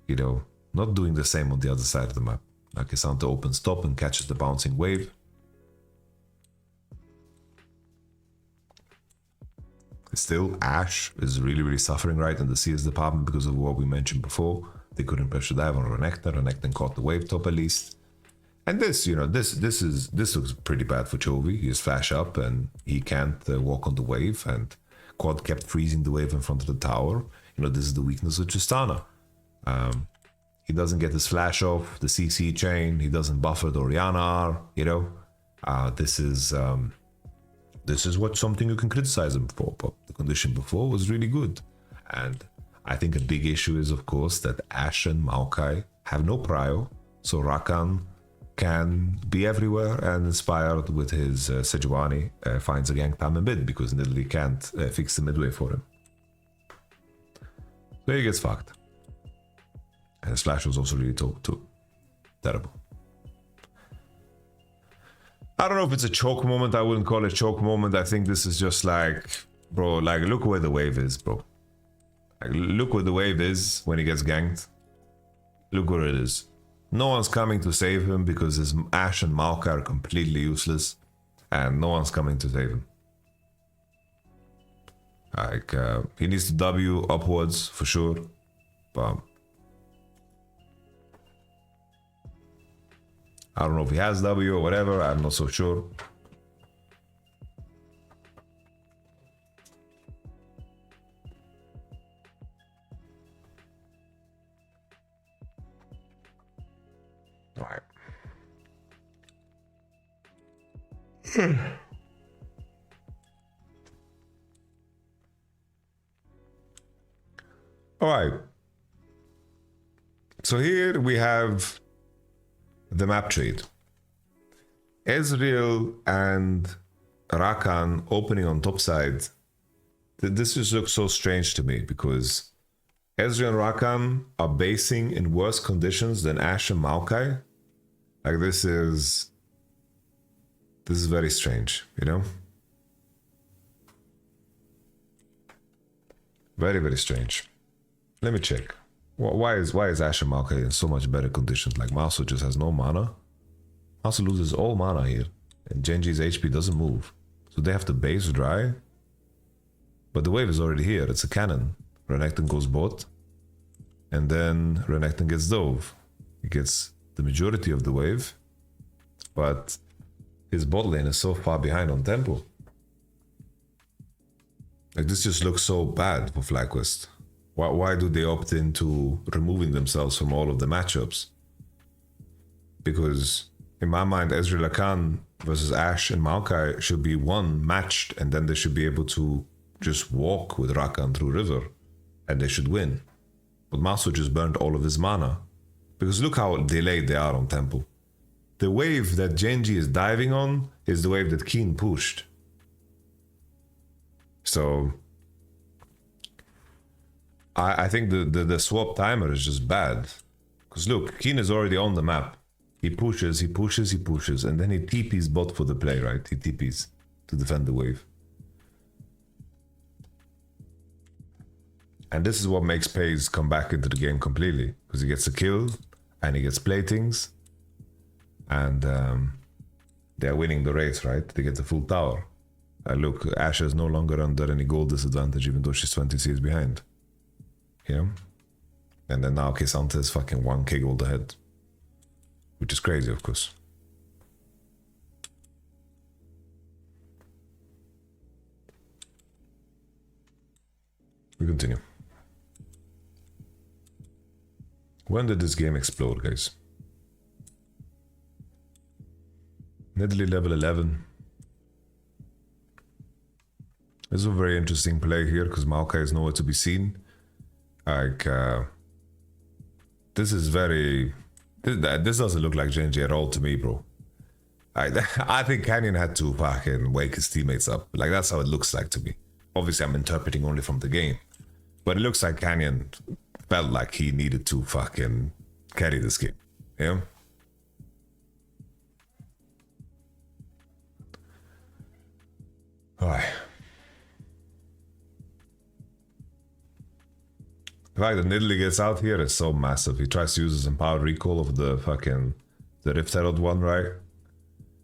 S1: you know, not doing the same on the other side of the map. Like Kisante opens top and catches the bouncing wave. Still, Ashe is really suffering right in the CS department because of what we mentioned before. They couldn't pressure dive on Renekton. Renekton caught the wave top at least. And this, you know, this looks pretty bad for Chovy. He just flash up and he can't walk on the wave. And Quad kept freezing the wave in front of the tower. You know, this is the weakness of Tristana. He doesn't get his flash off the CC chain. He doesn't buffer the Orianna. You know, this is what something you can criticize him for. But the condition before was really good. And I think a big issue is, of course, that Ashe and Maokai have no prio. So Rakan can be everywhere and inspired with his Sejuani finds a gank time in mid because Nidalee can't fix the midway for him. So he gets fucked. And his flash was also really too terrible. I don't know if it's a choke moment. I wouldn't call it a choke moment. I think this is just like, bro, like look where the wave is, bro. Like, look where the wave is when he gets ganked. Look where it is. No one's coming to save him because his Ashe and Maokai are completely useless. And no one's coming to save him. Like, he needs to W upwards for sure. But I don't know if he has W or whatever. I'm not so sure. All right. All right. So here we have the map trade. Ezreal and Rakan opening on top side. This just looks so strange to me because Ezreal and Rakan are basing in worse conditions than Ashe and Maokai. Like this is very strange, you know? Very strange. Let me check. Why is Ashe and Maokai in so much better conditions? Like Maso just has no mana. Maso loses all mana here. And Genji's HP doesn't move. So they have to base dry. But the wave is already here. It's a cannon. Renekton goes bot. And then Renekton gets dove. He gets the majority of the wave. But his bot lane is so far behind on tempo. Like this just looks so bad for FlyQuest. Why do they opt into removing themselves from all of the matchups? Because in my mind, Ezreal Rakan versus Ashe and Maokai should be one matched, and then they should be able to just walk with Rakan through river, and they should win. But Maso just burnt all of his mana. Because look how delayed they are on tempo. The wave that Genji is diving on is the wave that Keen pushed. So I think the swap timer is just bad. Because look, Keen is already on the map. He pushes, and then he TPs bot for the play, right? He TPs to defend the wave. And this is what makes FaZe come back into the game completely. Because he gets a kill, and he gets platings. And they're winning the race, right? They get the full tower. Look, Ashe is no longer under any gold disadvantage, even though she's 20 CS behind. Yeah? And then now Kisante is fucking 1k gold ahead. Which is crazy, of course. We continue. When did this game explode, guys? Nidalee level 11. This is a very interesting play here because Maokai is nowhere to be seen. Like, this is very... This doesn't look like GENG at all to me, bro. I think Canyon had to fucking wake his teammates up. Like, that's how it looks like to me. Obviously, I'm interpreting only from the game. But it looks like Canyon felt like he needed to fucking carry this game. Yeah? Alright. The fact that Nidalee gets out here is so massive. He tries to use his empowered recall of the Rift Herald one, right?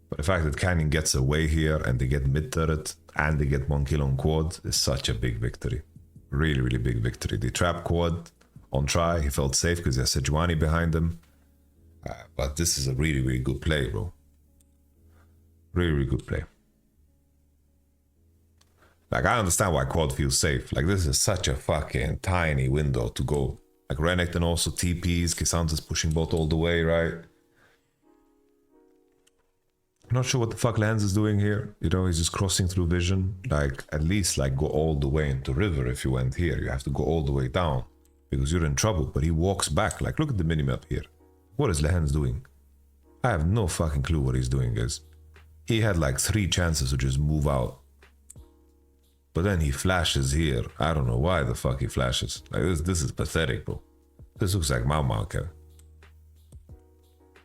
S1: But the fact that Canyon gets away here and they get mid turret and they get 1 kill on quad is such a big victory. Really, really big victory. They trap quad on try. He felt safe because he has Sejuani behind him. But this is a really, really good play, bro. Really, really good play. Like, I understand why quad feels safe. Like, this is such a fucking tiny window to go. Like, Renekton also TPs. Kisanta's pushing bot all the way, right? I'm not sure what the fuck Lance is doing here. You know, he's just crossing through vision. Like, at least, like, go all the way into river if you went here. You have to go all the way down because you're in trouble. But he walks back. Like, look at the minimap here. What is Lehans doing? I have no fucking clue what he's doing, guys. He had, like, 3 chances to just move out. But then he flashes here. I don't know why the fuck he flashes. Like, this is pathetic, bro. This looks like my Maokai.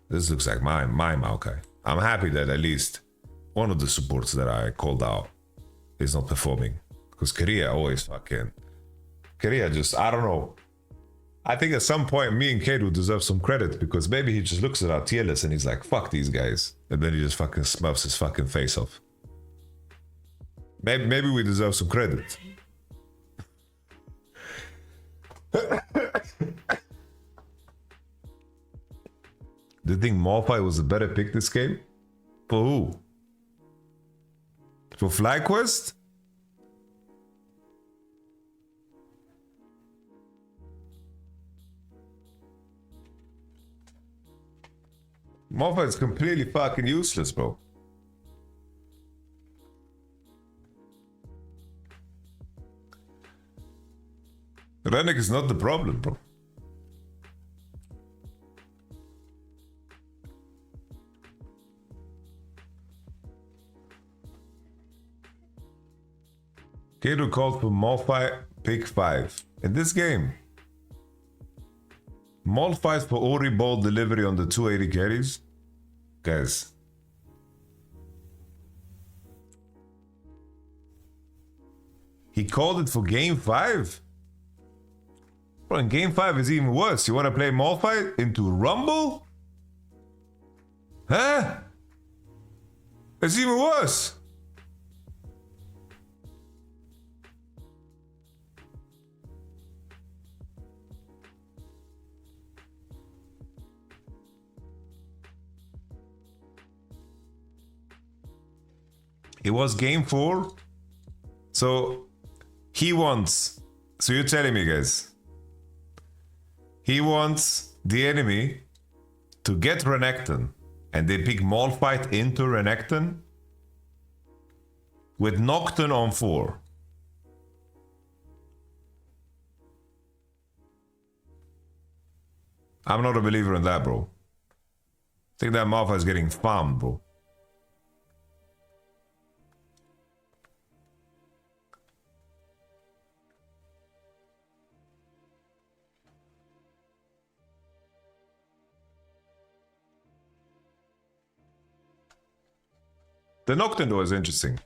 S1: This looks like my Maokai. I'm happy that at least one of the supports that I called out is not performing. Because Korea always fucking... Korea just, I don't know. I think at some point me and Kate would deserve some credit because maybe he just looks at our tier list and he's like, fuck these guys. And then he just fucking smurfs his fucking face off. Maybe we deserve some credit. Do you think Morphy was a better pick this game? For who? For FlyQuest? Morphy is completely fucking useless, bro. Rennek is not the problem, bro. Kato called for Morphy pick 5. In this game, Morphy for Ori ball delivery on the 280 carries. Guys. He called it for game 5? Bro, in game 5 is even worse. You want to play Morphy into Rumble? Huh? It's even worse. It was game 4. So he wants... So you're telling me, guys, he wants the enemy to get Renekton and they pick Malphite into Renekton with Nocturne on 4. I'm not a believer in that, bro. I think that Malphite is getting farmed, bro. The Nocturne though is interesting.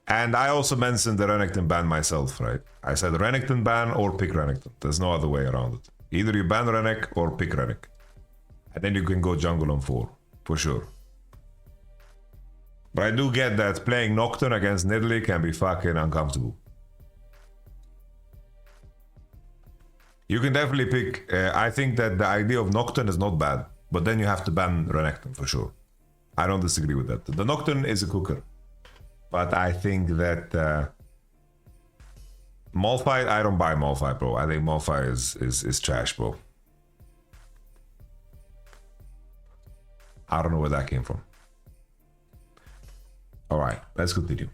S1: And I also mentioned the Renekton ban myself, right? I said Renekton ban or pick Renekton. There's no other way around it. Either you ban Renek or pick Renek. And then you can go jungle on 4, for sure. But I do get that playing Nocturne against Nidalee can be fucking uncomfortable. You can definitely pick... I think that the idea of Nocturne is not bad. But then you have to ban Renekton, for sure. I don't disagree with that. The Nocturne is a cooker. But I think that Malphite, I don't buy Malphite, bro. I think Malphite is trash, bro. I don't know where that came from. All right, let's continue.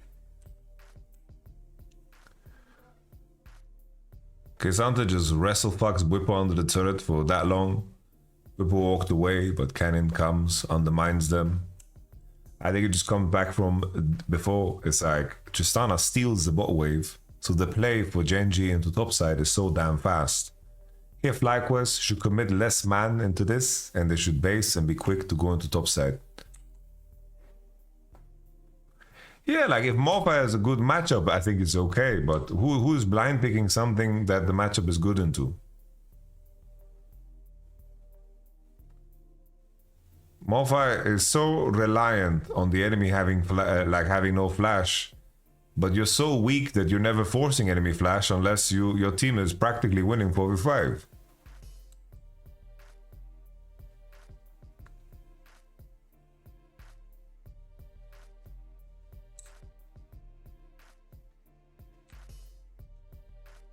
S1: Okay, Santa just wrestle fucks Whippo under the turret for that long. Whippo walked away, but Cannon comes, undermines them. I think it just comes back from before. It's like Tristana steals the bot wave, so the play for Genji into topside is so damn fast. Here, FlyQuest should commit less man into this, and they should base and be quick to go into topside. Yeah, like if Morpha has a good matchup, I think it's okay. But who's blind picking something that the matchup is good into? Morpha is so reliant on the enemy having having no flash, but you're so weak that you're never forcing enemy flash unless your team is practically winning 4v5.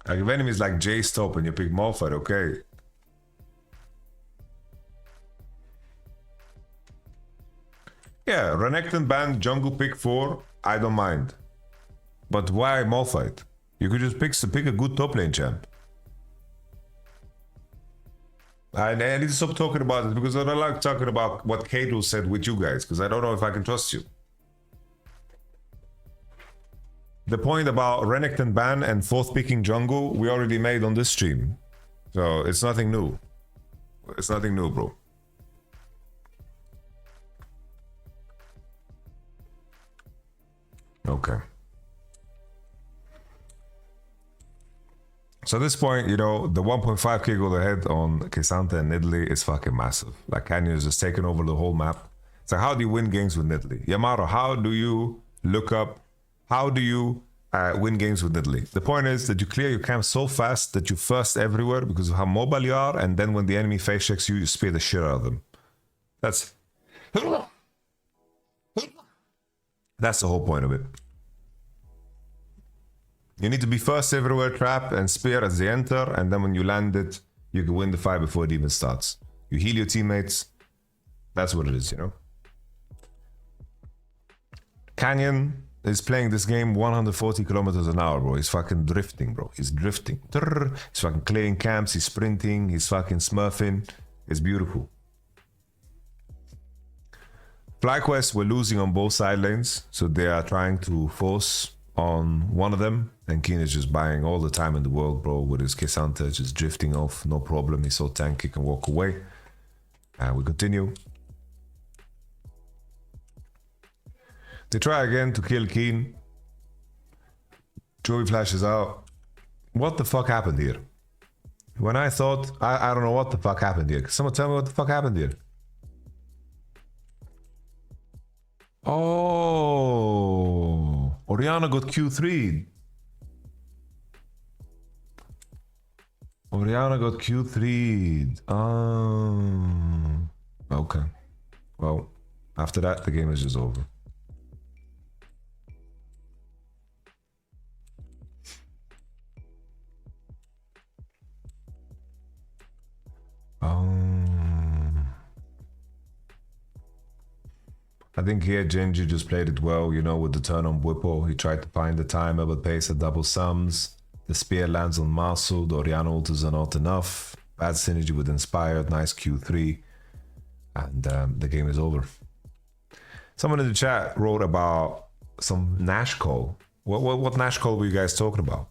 S1: Like if enemies like J stop and you pick Malphite, okay. Yeah, Renekton ban jungle pick 4, I don't mind. But why Malphite? You could just pick a good top lane champ. I need to stop talking about it because I don't like talking about what Kato said with you guys, because I don't know if I can trust you. The point about Renekton ban and 4th picking jungle, we already made on this stream. So it's nothing new. It's nothing new, bro. Okay. So at this point, you know, the 1.5k goal ahead on K'Sante and Nidalee is fucking massive. Like Canyon is just taking over the whole map. So how do you win games with Nidalee? Yamato, how do you look up? How do you win games with Nidalee? The point is that you clear your camp so fast that you first everywhere because of how mobile you are, and then when the enemy face checks you, you spear the shit out of them. That's the whole point of it. You need to be first everywhere, trap and spear as they enter, and then when you land it, you can win the fight before it even starts. You heal your teammates. That's what it is, you know? Canyon is playing this game 140 kilometers an hour, bro. He's fucking drifting, bro. He's drifting. He's fucking clearing camps. He's sprinting. He's fucking smurfing. It's beautiful. FlyQuest were losing on both side lanes, so they are trying to force on one of them. And Keen is just buying all the time in the world, bro, with his K'Sante just drifting off. No problem. He's so tanky, he can walk away. And we continue. They try again to kill Keen. Joey flashes out. What the fuck happened here? When I thought, I don't know what the fuck happened here. Can someone tell me what the fuck happened here? Oh, Orianna got Q3'd. Orianna got Q3'd. Okay. Well, after that, the game is just over. I think here Genji just played it well, you know, with the turn on Whippo. He tried to find the timer, but pays at double sums. The spear lands on Masu. The Orianna ultis are not enough. Bad synergy with Inspired. Nice Q3. And the game is over. Someone in the chat wrote about some Nash call. What Nash call were you guys talking about?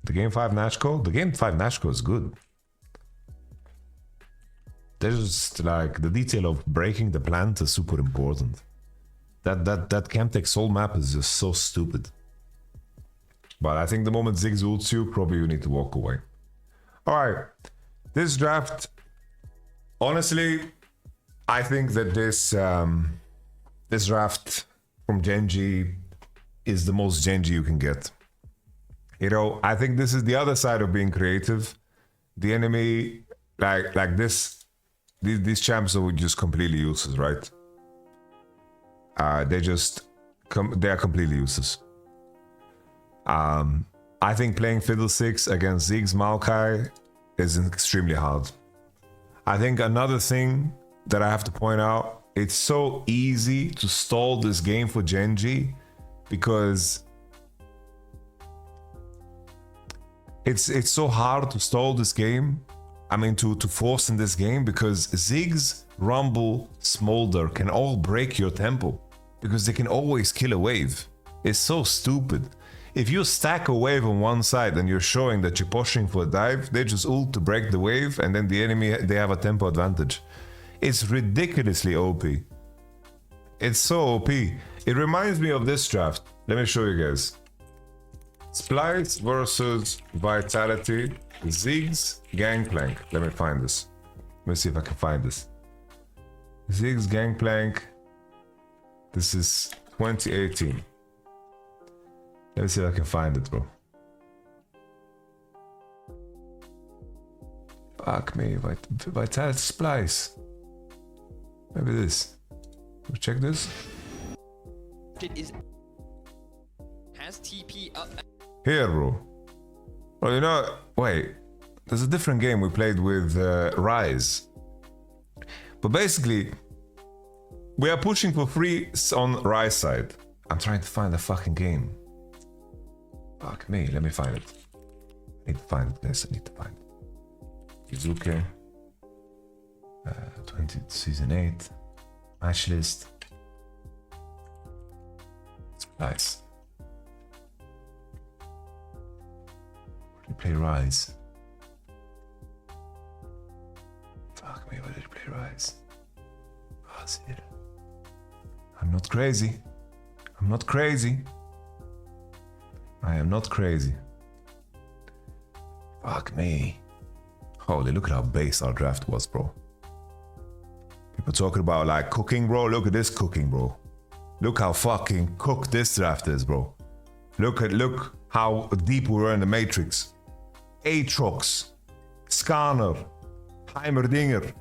S1: The game 5 Nash call? The game 5 Nash call is good. There's just like the detail of breaking the plant is super important. That Camtech soul map is just so stupid. But I think the moment Ziggs ults you, probably you need to walk away. Alright. This draft, honestly, I think that this draft from Genji is the most Genji you can get. You know, I think this is the other side of being creative. The enemy, like this these champs are just completely useless, right? They are completely useless. I think playing Fiddlesticks against Ziggs Maokai is extremely hard. I think another thing that I have to point out, it's so easy to stall this game for Genji because it's so hard to stall this game. I mean, to force in this game because Ziggs, Rumble, Smolder can all break your tempo because they can always kill a wave. It's so stupid. If you stack a wave on one side and you're showing that you're pushing for a dive, they just ult to break the wave and then the enemy, they have a tempo advantage. It's ridiculously OP. It's so OP. It reminds me of this draft. Let me show you guys. Splice versus Vitality, Ziggs, Gangplank. Let me find this. Let me see if I can find this. Ziggs, Gangplank. This is 2018. Let me see if I can find it, bro. Fuck me, Vitality Splice. Maybe this. Check this.
S3: Has TP up.
S1: Here, bro. Well, you know, wait. There's a different game we played with Rise. But basically, we are pushing for free on Rise side. I'm trying to find the fucking game. Fuck me, let me find it. I need to find it, guys. I need to find it. Izuke. 20 Season 8. Match list. It's nice. Where did you play Rise? Fuck me, where did you play Rise? Oh, it's here. I'm not crazy. I'm not crazy. I am not crazy. Fuck me. Holy, look at how base our draft was, bro. People talking about like cooking, bro. Look at this cooking, bro. Look how fucking cooked this draft is, bro. Look how deep we were in the matrix. Aatrox, Skarner, Heimerdinger,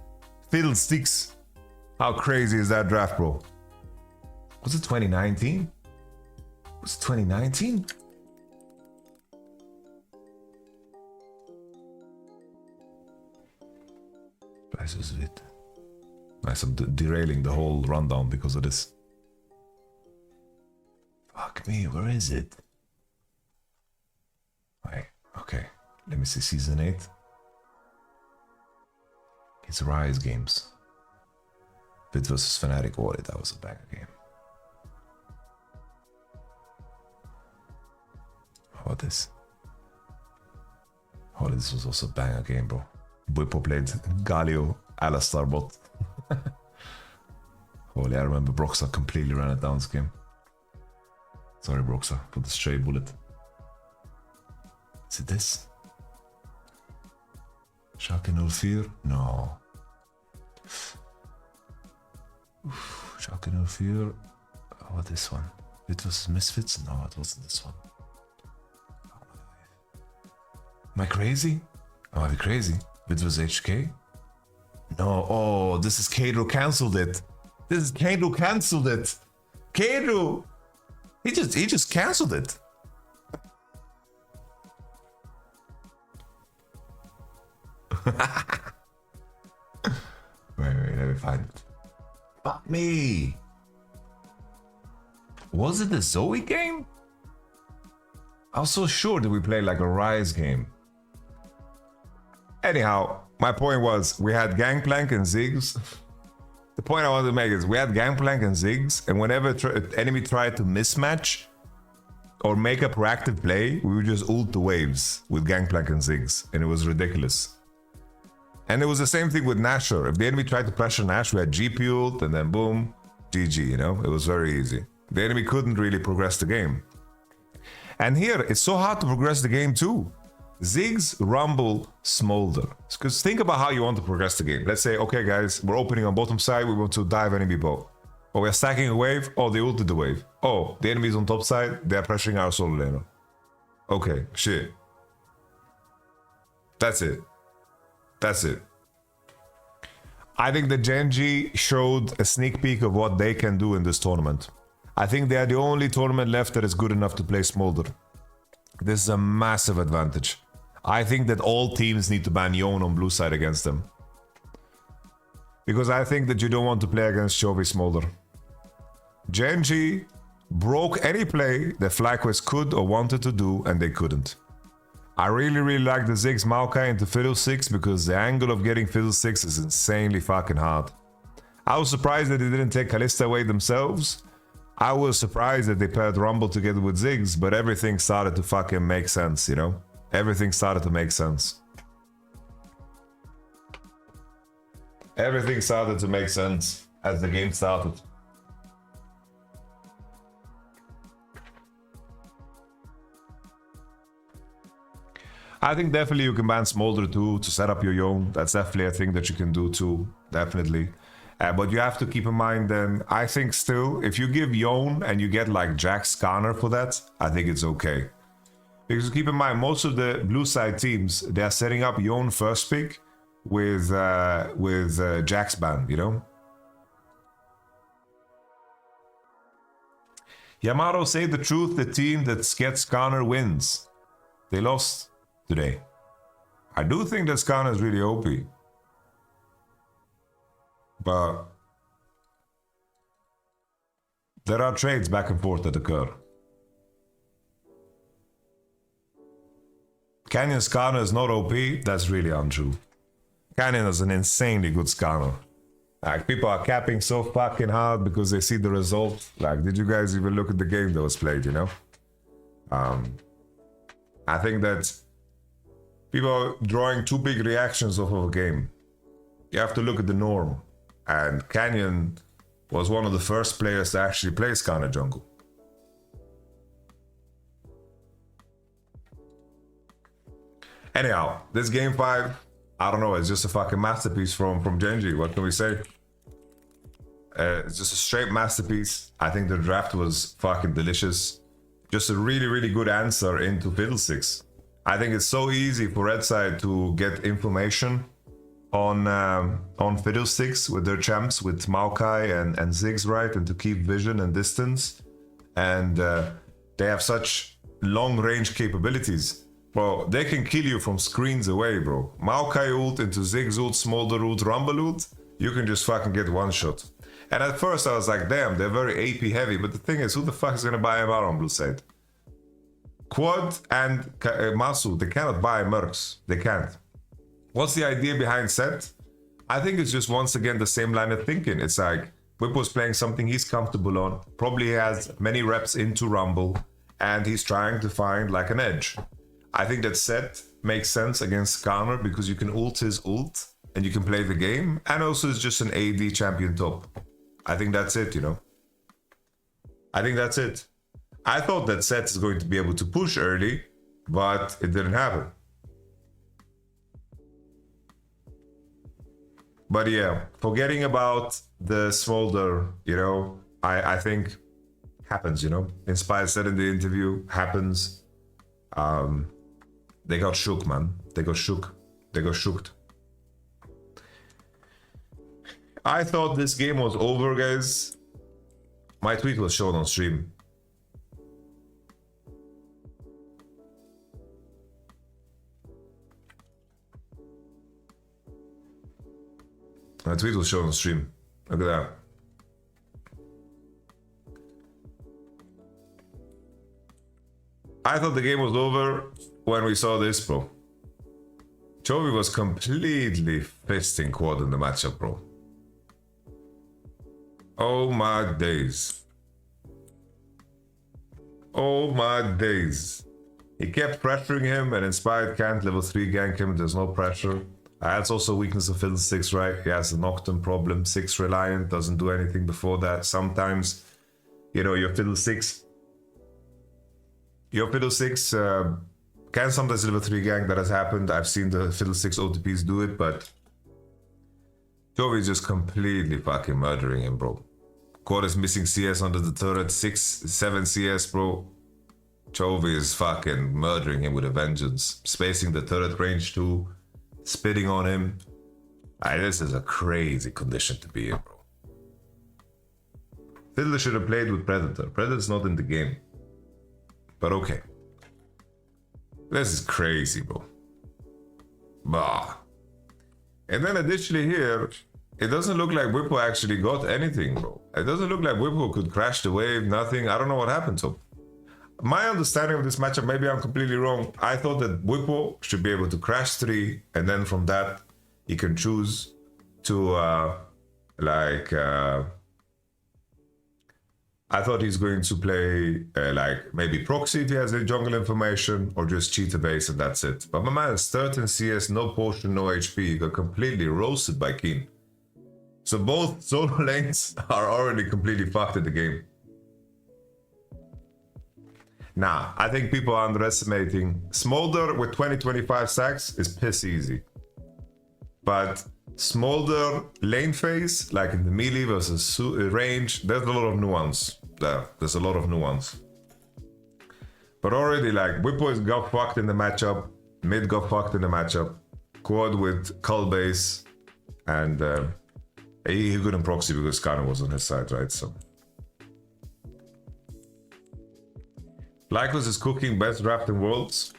S1: Fiddlesticks. How crazy is that draft, bro? Was it 2019? Was it 2019? This is it. Nice, I'm derailing the whole rundown because of this. Fuck me, where is it? Wait, okay. Let me see Season 8. It's Riot Games. Bit vs Fnatic Wallet, that was a banger game. How about this? Oh, this was also a banger game, bro. Bwipo played Galio, Alistar bot. Holy, I remember Broxa completely ran it down this game. Sorry, Broxa, for the stray bullet. Is it this? Schalke 04? No. Oof, Schalke 04. Oh, this one. It was Misfits? No, it wasn't this one. Am I crazy? Am I crazy? It was HK? No, oh, this is Kadro cancelled it. This is Kadro cancelled it. Kadro! He just cancelled it. wait, let me find it. Fuck me. Was it the Zoe game? I was so sure that we played like a Rise game. Anyhow, my point was we had Gangplank and Ziggs. The point I wanted to make is we had Gangplank and Ziggs, and whenever enemy tried to mismatch or make a proactive play, we would just ult the waves with Gangplank and Ziggs, and it was ridiculous. And it was the same thing with Nashor. If the enemy tried to pressure Nash, we had GP ult, and then boom, GG, you know? It was very easy. The enemy couldn't really progress the game. And here, it's so hard to progress the game too. Ziggs, Rumble, Smolder. Because think about how you want to progress the game. Let's say, okay guys, we're opening on bottom side, we want to dive enemy bow. Or we're stacking a wave, oh they ulted the wave. Oh, the enemy's on top side, they're pressuring our solo laner. Okay, shit. That's it. That's it. I think the GENG showed a sneak peek of what they can do in this tournament. I think they are the only tournament left that is good enough to play Smolder. This is a massive advantage. I think that all teams need to ban Yon on blue side against them. Because I think that you don't want to play against Chovy Smolder. GENG broke any play that FlyQuest could or wanted to do, and they couldn't. I really like the Ziggs Maokai into Fiddlesticks because the angle of getting Fiddlesticks is insanely fucking hard. I was surprised that they didn't take Kalista away themselves. I was surprised that they paired Rumble together with Ziggs, but everything started to fucking make sense, you know? Everything started to make sense. Everything started to make sense as the game started. I think definitely you can ban Smolder too to set up your Yone. That's definitely a thing that you can do too, definitely. But you have to keep in mind then, I think still, if you give Yone and you get like Jax Skarner for that, I think it's okay. Because keep in mind, most of the blue side teams, they are setting up Yone first pick with Jax ban, you know? Yamato, say the truth, the team that gets Skarner wins. They lost today. I do think that Skarner is really OP. But there are trades back and forth that occur. Canyon Skarner is not OP, that's really untrue. Canyon is an insanely good Skarner. Like, people are capping so fucking hard because they see the result. Like, did you guys even look at the game that was played, you know? I think that people are drawing too big reactions off of a game. You have to look at the norm. And Canyon was one of the first players to actually play Skarner jungle. Anyhow, this game 5, I don't know, it's just a fucking masterpiece from GENG. What can we say? It's just a straight masterpiece. I think the draft was fucking delicious. Just a really good answer into Fiddlesticks. I think it's so easy for Red Side to get information on Fiddlesticks with their champs, with Maokai and Ziggs, right? And to keep vision and distance. And they have such long range capabilities. Bro, they can kill you from screens away, bro. Maokai ult into Ziggs ult, Smolder ult, Rumble ult, you can just fucking get one shot. And at first I was like, damn, they're very AP heavy, but the thing is, who the fuck is gonna buy MR on blue side? Quad and Masu, they cannot buy Mercs. They can't. What's the idea behind Set? I think it's just once again the same line of thinking. It's like, Whip was playing something he's comfortable on, probably has many reps into Rumble, and he's trying to find like an edge. I think that Set makes sense against Skarner because you can ult his ult and you can play the game, and also it's just an AD champion top. I think that's it, you know. I think that's it. I thought that Set is going to be able to push early, but it didn't happen. But yeah, forgetting about the Smolder, you know, I think happens, you know. Inspired said in the interview, happens. They got shook, man. They got shook. They got shooked. I thought this game was over, guys. My tweet was shown on stream. My tweet was shown on stream. Look at that. I thought the game was over when we saw this, bro. Chovy was completely fisting Quad in the matchup, bro. Oh my days. Oh my days. He kept pressuring him, and Inspired can't level 3 gank him, there's no pressure. That's also a weakness of Fiddlesticks, right? He has a Nocturne problem, 6 reliant, doesn't do anything before that. Sometimes, you know, your Fiddlesticks can sometimes level 3 gank, that has happened. I've seen the Fiddlesticks OTPs do it, but Chovy is just completely fucking murdering him, bro. Quad is missing CS under the turret, 6-7 CS, bro. Chovy is fucking murdering him with a vengeance. Spacing the turret range too. Spitting on him. This is a crazy condition to be in, bro. Fiddler should have played with Predator. Predator's not in the game. But okay. This is crazy, bro. Bah. And then additionally here, it doesn't look like Whippo actually got anything, bro. It doesn't look like Whippo could crash the wave, nothing. I don't know what happened to him. My understanding of this matchup, maybe I'm completely wrong. I thought that Whippo should be able to crash 3, and then from that, he can choose to, I thought he's going to play, like, maybe proxy if he has the jungle information, or just cheat the base and that's it. But my man is 13 CS, no potion, no HP. He got completely roasted by Keen. So both solo lanes are already completely fucked in the game. Nah, I think people are underestimating. Smolder with 20-25 stacks is piss easy. But Smolder lane phase, like in the melee versus range, there's a lot of nuance there. There's a lot of nuance. But already, like, Whippo got fucked in the matchup. Mid got fucked in the matchup. Quad with Cull base. And he couldn't proxy because Kana was on his side, right? So FLYQUEST is cooking best draft in Worlds.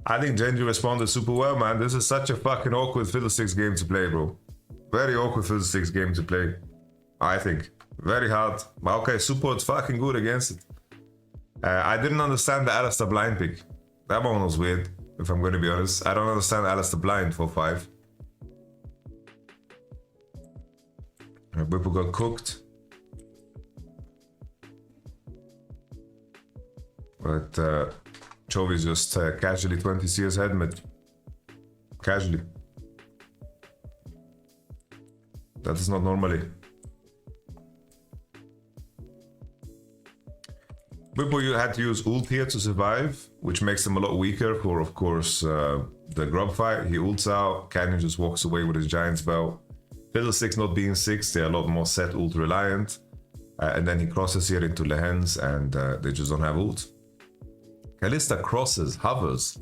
S1: I think Genji responded super well, man. This is such a fucking awkward Fiddlesticks game to play, bro. Very awkward Fiddlesticks game to play. I think. Very hard. But okay, support's fucking good against it. I didn't understand the Alistair blind pick. That one was weird, if I'm going to be honest. I don't understand Alistair blind for 5. Whippo got cooked. But Chovy's just casually 20 CS head mid. Casually. That is not normally. Whippo, you had to use ult here to survive, which makes him a lot weaker for, of course, the grub fight. He ults out, Cannon just walks away with his giant spell. Fiddlesticks not being 6, they're a lot more set ult reliant. And then he crosses here into Lehens and they just don't have ult. Kalista crosses, hovers,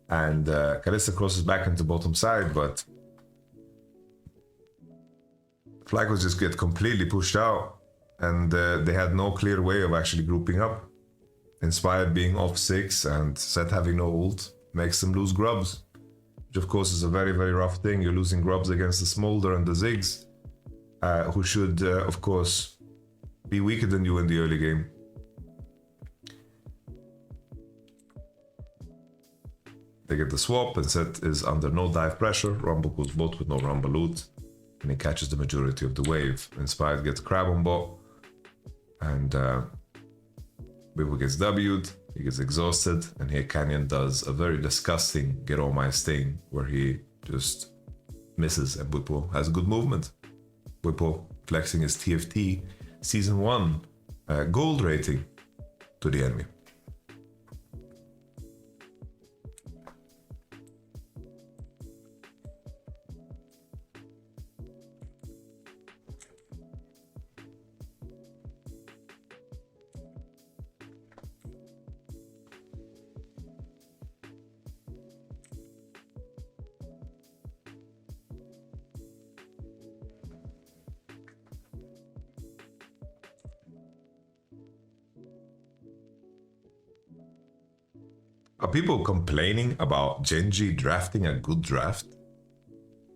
S1: and Kalista crosses back into bottom side, but FLYQUEST just get completely pushed out, and they had no clear way of actually grouping up. Inspired being off 6 and Set having no ult makes them lose grubs, which of course is a very, very rough thing. You're losing grubs against the Smolder and the Ziggs, who should, of course, be weaker than you in the early game. They get the swap, and Set is under no dive pressure. Rumble goes bot with no Rumble loot, and he catches the majority of the wave. Inspired gets Crab on bot, and Whippo gets W'd, he gets exhausted, and here Canyon does a very disgusting get all my sting, where he just misses, and Whippo has good movement. Whippo flexing his TFT Season 1 gold rating to the enemy. Are people complaining about Genji drafting a good draft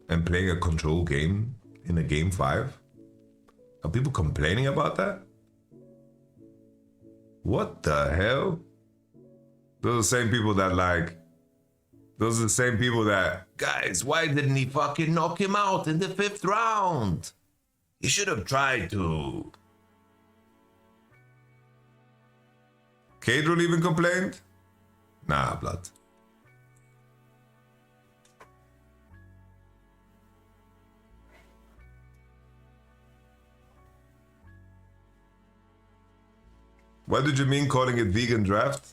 S1: and playing a control game in a game 5? Are people complaining about that? What the hell? Those are the same people that guys, why didn't he fucking knock him out in the 5th round? He should have tried to. Kadril even complained? Nah, blood. What did you mean calling it vegan draft?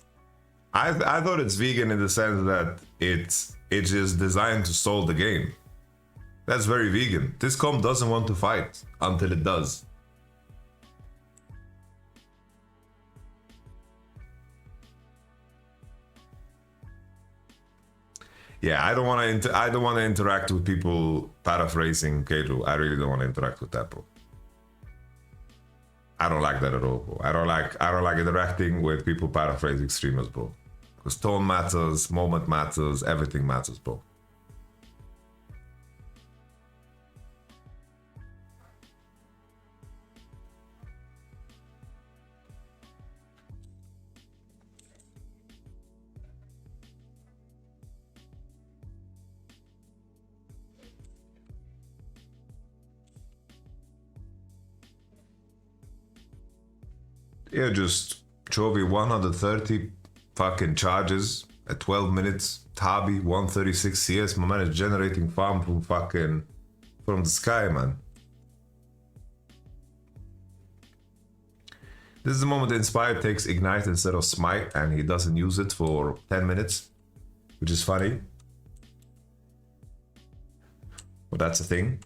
S1: I thought it's vegan in the sense that it's just designed to stall the game. That's very vegan. This comp doesn't want to fight until it does. Yeah, I don't want to interact with people paraphrasing Pedro. I really don't want to interact with that, bro. I don't like that at all, bro. I don't like interacting with people paraphrasing streamers, bro. Because tone matters, moment matters, everything matters, bro. Yeah, just Chovy 130 fucking charges at 12 minutes. Tabi 136 CS. My man is generating farm from the sky, man. This is the moment Inspire takes Ignite instead of Smite and he doesn't use it for 10 minutes, which is funny. But that's a thing.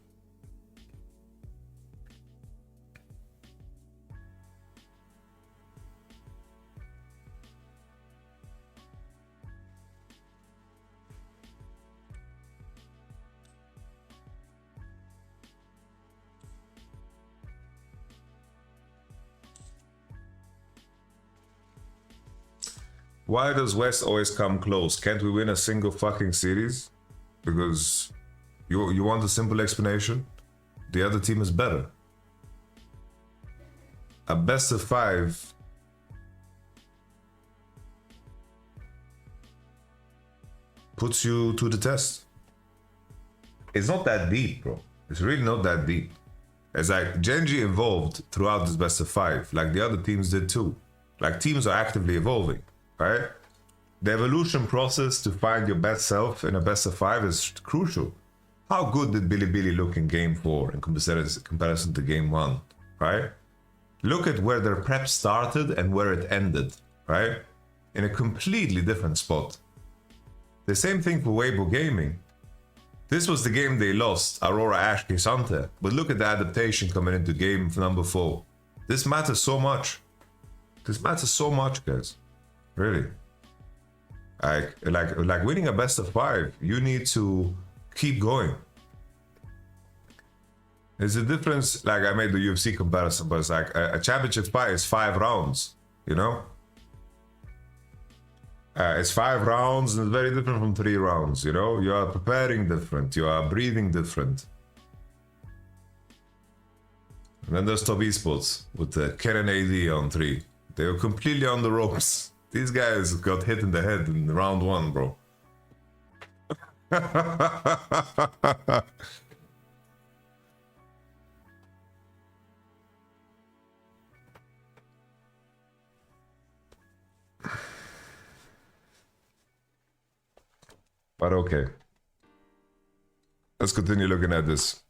S1: Why does West always come close? Can't we win a single fucking series? Because you want a simple explanation? The other team is better. A best of 5 puts you to the test. It's not that deep, bro. It's really not that deep. It's like GENG evolved throughout this best of 5, like the other teams did too. Like teams are actively evolving. Right? The evolution process to find your best self in a best of 5 is crucial. How good did Billy Billy look in game 4 in comparison to game 1? Right? Look at where their prep started and where it ended. Right? In a completely different spot. The same thing for Weibo Gaming. This was the game they lost, Aurora Ash Kisante. But look at the adaptation coming into game number 4. This matters so much. This matters so much, guys. Really, like winning a best of 5, you need to keep going. There's a difference. Like I made the UFC comparison, but it's like a championship fight is 5 rounds. You know, it's 5 rounds, and it's very different from 3 rounds. You know, you are preparing different, you are breathing different. And then there's top esports with the Cannon AD on 3. They were completely on the ropes. These guys got hit in the head in round 1, bro. But okay. Let's continue looking at this.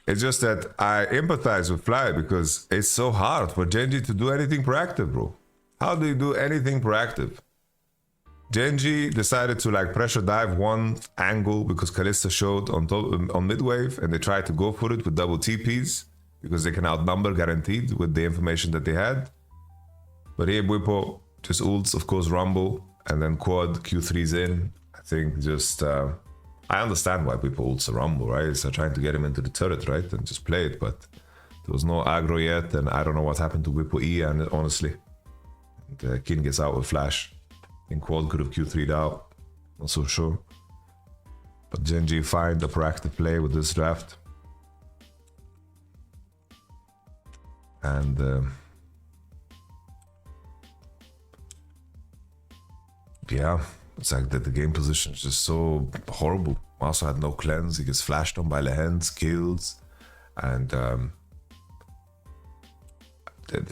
S1: It's just that I empathize with Fly because it's so hard for GENG to do anything proactive, bro. How do you do anything proactive? GENG decided to like pressure dive one angle because Kalista showed on mid-wave, and they tried to go for it with double TPs because they can outnumber guaranteed with the information that they had. But here Bwipo just ults, of course, Rumble, and then quad Q3's in. I think just I understand why people ults a Rumble, right? So trying to get him into the turret, right, and just play it. But there was no aggro yet, and I don't know what happened to Bwipo E, and honestly. Kin gets out with Flash. I think Quad could have Q3'd out. Not so sure. But GENG find a proactive play with this draft. And yeah, it's like that the game position is just so horrible. Also had no cleanse. He gets flashed on by Lehens, kills, and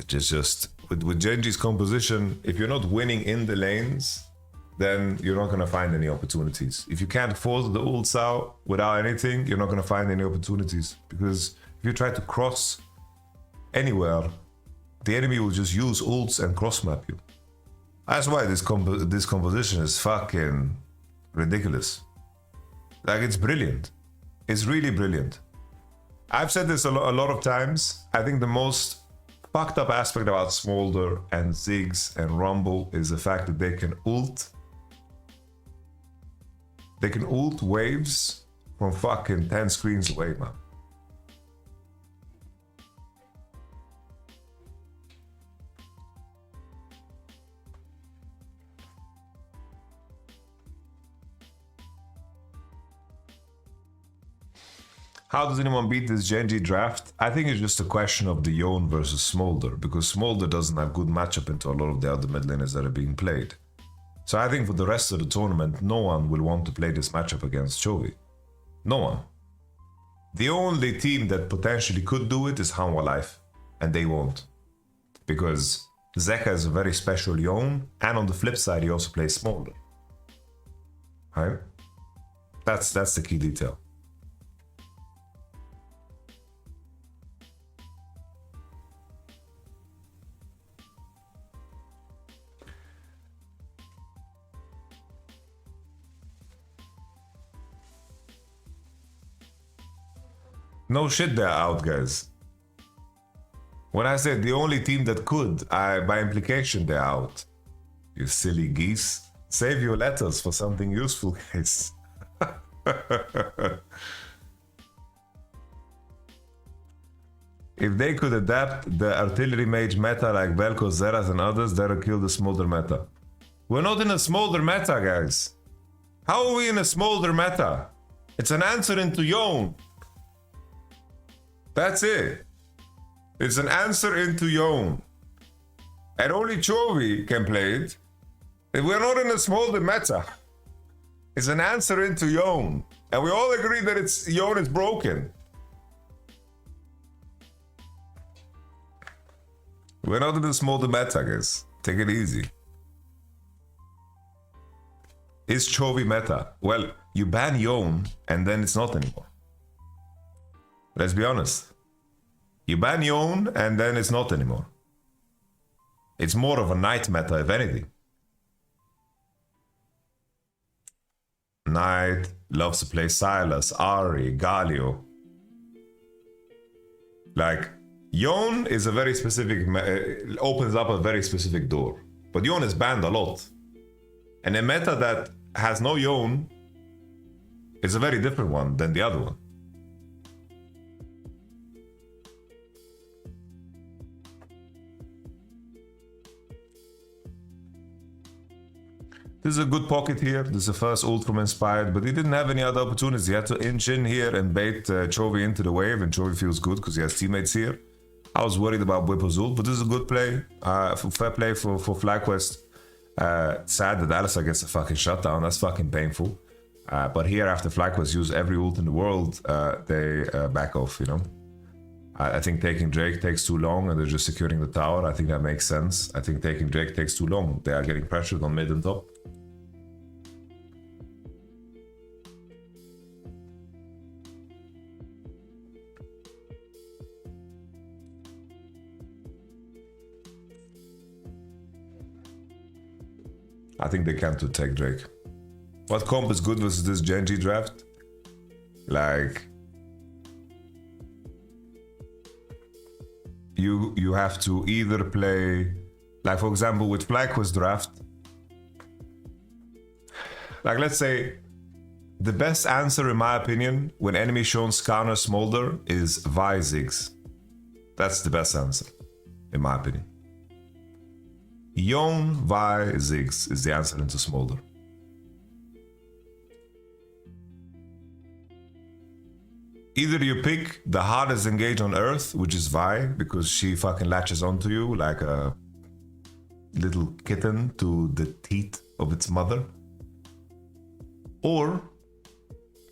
S1: just with GENG's composition, if you're not winning in the lanes, then you're not gonna find any opportunities. If you can't force the ults out without anything, you're not gonna find any opportunities. Because if you try to cross anywhere, the enemy will just use ults and cross map you. That's why this composition is fucking ridiculous. Like, it's brilliant. It's really brilliant. I've said this a lot of times. I think the most fucked up aspect about Smolder and Ziggs and Rumble is the fact that they can ult They can ult waves from fucking 10 screens away, man. How does anyone beat this Genji draft? I think it's just a question of the Yone versus Smolder, because Smolder doesn't have good matchup into a lot of the other mid laners that are being played. So I think for the rest of the tournament, no one will want to play this matchup against Chovy. No one. The only team that potentially could do it is Hanwha Life, and they won't. Because Zeka is a very special Yone, and on the flip side, he also plays Smolder. Right? That's the key detail. No shit, they're out, guys. When I said the only team that could, by implication, they're out. You silly geese. Save your letters for something useful, guys. If they could adapt the artillery mage meta like Velko, Zeras and others, that would kill the Smolder meta. We're not in a Smolder meta, guys. How are we in a Smolder meta? It's an answer into Yone. That's it. It's an answer into Yone. And only Chovy can play it. We're not in a Smolder meta. It's an answer into Yone. And we all agree that Yone is broken. We're not in the Smolder meta, guys. Take it easy. Is Chovy meta? Well, you ban Yone and then it's not anymore. Let's be honest. You ban Yone and then it's not anymore. It's more of a Knight meta, if anything. Knight loves to play Silas, Ari, Galio. Like, Yone is a very specific, opens up a very specific door. But Yone is banned a lot. And a meta that has no Yone is a very different one than the other one. This is a good pocket here. This is the first ult from Inspired, but he didn't have any other opportunities. He had to inch in here and bait Chovy into the wave, and Chovy feels good because he has teammates here. I was worried about Whipple's ult, but this is a good play. Fair play for FlyQuest. Sad that Alistar gets a fucking shutdown. That's fucking painful. But here, after FlyQuest used every ult in the world, they back off, you know. I think taking Drake takes too long and they're just securing the tower. I think that makes sense. I think taking Drake takes too long. They are getting pressured on mid and top. I think they can't take Drake. What comp is good versus this Genji draft? Like, you have to either play, like for example with FlyQuest draft, like let's say the best answer in my opinion when enemy shown Skarner Smolder is Vi Ziggs. That's the best answer in my opinion. Yone, Vi, Ziggs is the answer into Smolder. Either you pick the hardest engage on earth, which is Vi, because she fucking latches onto you like a little kitten to the teeth of its mother. Or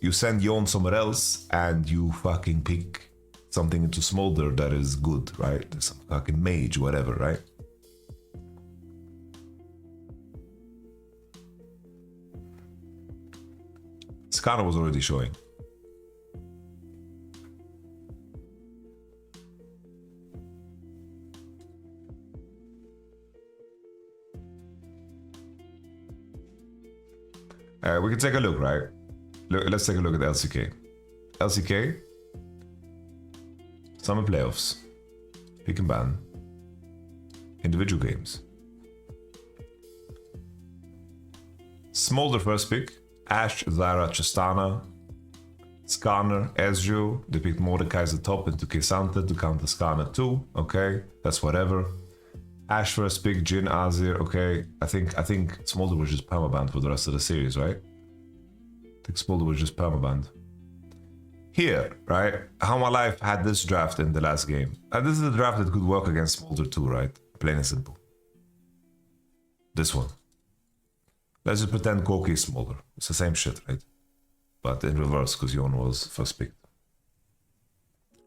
S1: you send Yone somewhere else and you fucking pick something into Smolder that is good, right? Some fucking mage, whatever, right? Skarner was already showing. We can take a look, right? Let's take a look at LCK. LCK, summer playoffs, pick and ban, individual games. Smolder first pick, Ashe, Zyra, Tristana, Skarner, Ezreal. They picked Mordecai as the top into K'Sante to counter Skarner too. Okay, that's whatever. Ashe first pick, Jhin, Azir. Okay, I think Smolder was just permabanned for the rest of the series, right? I think Smolder was just permabanned. Here, right? How My Life had this draft in the last game. And this is a draft that could work against Smolder too, right? Plain and simple. This one. Let's just pretend Koki is Smolder. It's the same shit, right? But in reverse, because Yon was first picked.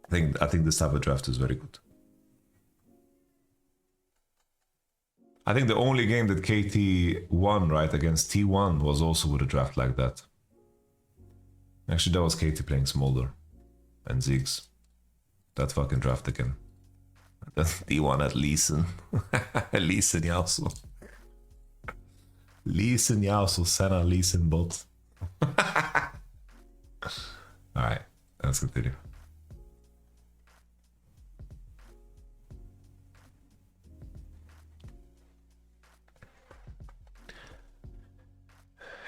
S1: I think this type of draft is very good. I think the only game that KT won, right, against T1 was also with a draft like that. Actually, that was KT playing Smolder and Ziggs. That fucking draft again. Then T1 at Lee Sin. Lee Sin Yasuo. Lee Sin Yasuo, Senna, Lee Sin bot. Alright, let's continue.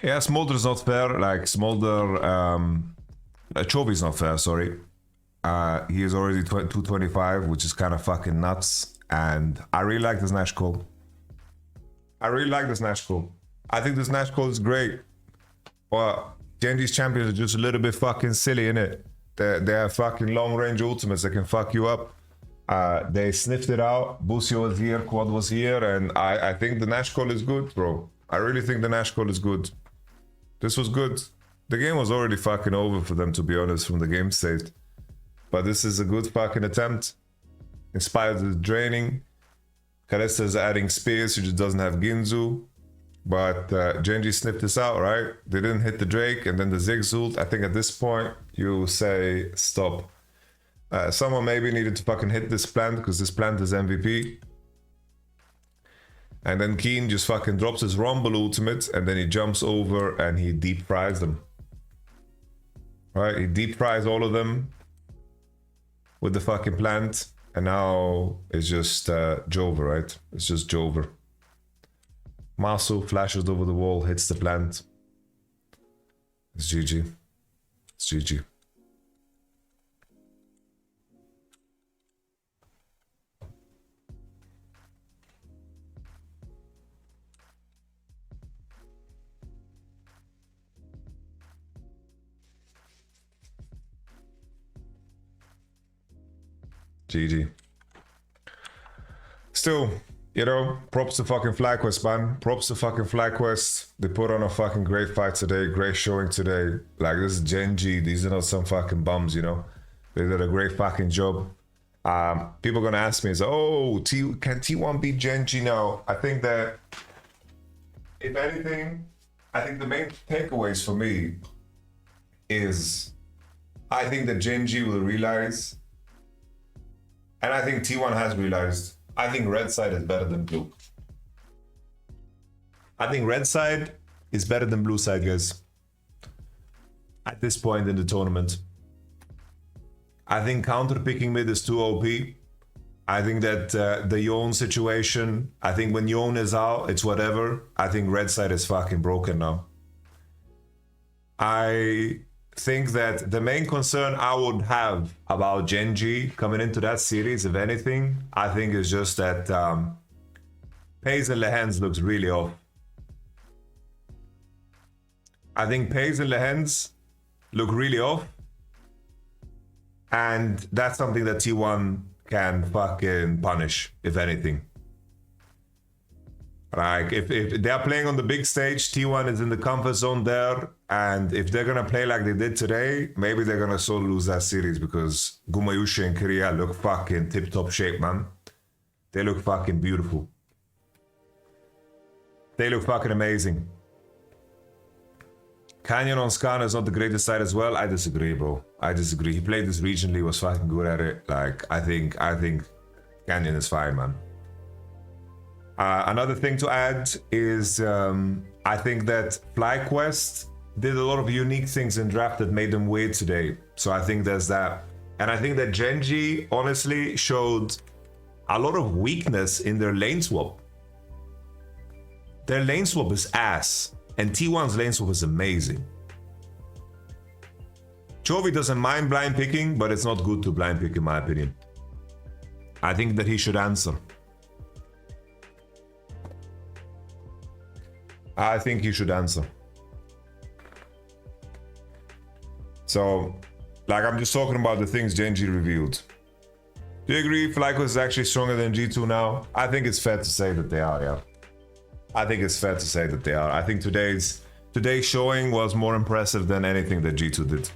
S1: Yeah, Smolder is not fair. Like, Smolder, Chovy is not fair, sorry. He is already 225, which is kind of fucking nuts. And I really like this Nash call. I think this Nash call is great. But Genji's champions are just a little bit fucking silly, innit? They have fucking long range ultimates that can fuck you up. They sniffed it out. Busio was here, Quad was here, and I think the Nash call is good, bro. I really think the Nash call is good. This was good. The game was already fucking over for them, to be honest, from the game state. But this is a good fucking attempt. Inspired the draining. Kalista is adding Spears, who just doesn't have Ginzu. But Genji sniffed this out, right? They didn't hit the Drake, and then the Ziggs ult. I think at this point, you say stop. Someone maybe needed to fucking hit this plant, because this plant is MVP. And then Keen just fucking drops his Rumble ultimate, and then he jumps over and he deep fries them. Right? He deep fries all of them with the fucking plant. And now it's just Jover, right? It's just Jover. Masu flashes over the wall, hits the plant. It's GG. It's GG. GG. Still, you know, props to fucking FlyQuest, man. Props to fucking FlyQuest. They put on a fucking great fight today, great showing today. Like, this is GENG. These are not some fucking bums, you know. They did a great fucking job. People are gonna ask me, oh, can T1 beat GENG? No. I think that, if anything, I think the main takeaways for me is, I think that GENG will realize, and I think T1 has realized, I think red side is better than blue. I think red side is better than blue side, guys. At this point in the tournament. I think counter picking mid is too OP. I think that the Yone situation, I think when Yone is out, it's whatever. I think red side is fucking broken now. I think that the main concern I would have about GENG coming into that series, if anything, I think is just that Pace and Lehens looks really off. I think Pace and Lehens look really off, and that's something that T1 can fucking punish, if anything. Like, if they're playing on the big stage, T1 is in the comfort zone there, and if they're gonna play like they did today, maybe they're gonna solo lose that series, because Gumayushi and Korea look fucking tip-top shape, man. They look fucking beautiful. They look fucking amazing. Canyon on Skarner is not the greatest side as well. I disagree, bro. I disagree. He played this regionally, was fucking good at it. Like, I think Canyon is fine, man. Another thing to add is I think that FlyQuest did a lot of unique things in draft that made them weird today. So I think there's that. And I think that GENG honestly showed a lot of weakness in their lane swap. Their lane swap is ass. And T1's lane swap was amazing. Chovy doesn't mind blind picking, but it's not good to blind pick in my opinion. I think that he should answer. I think he should answer. So, like, I'm just talking about the things Genji revealed. Do you agree FLYQUEST is actually stronger than G2 now? I think it's fair to say that they are, yeah. I think it's fair to say that they are. I think today's showing was more impressive than anything that G2 did.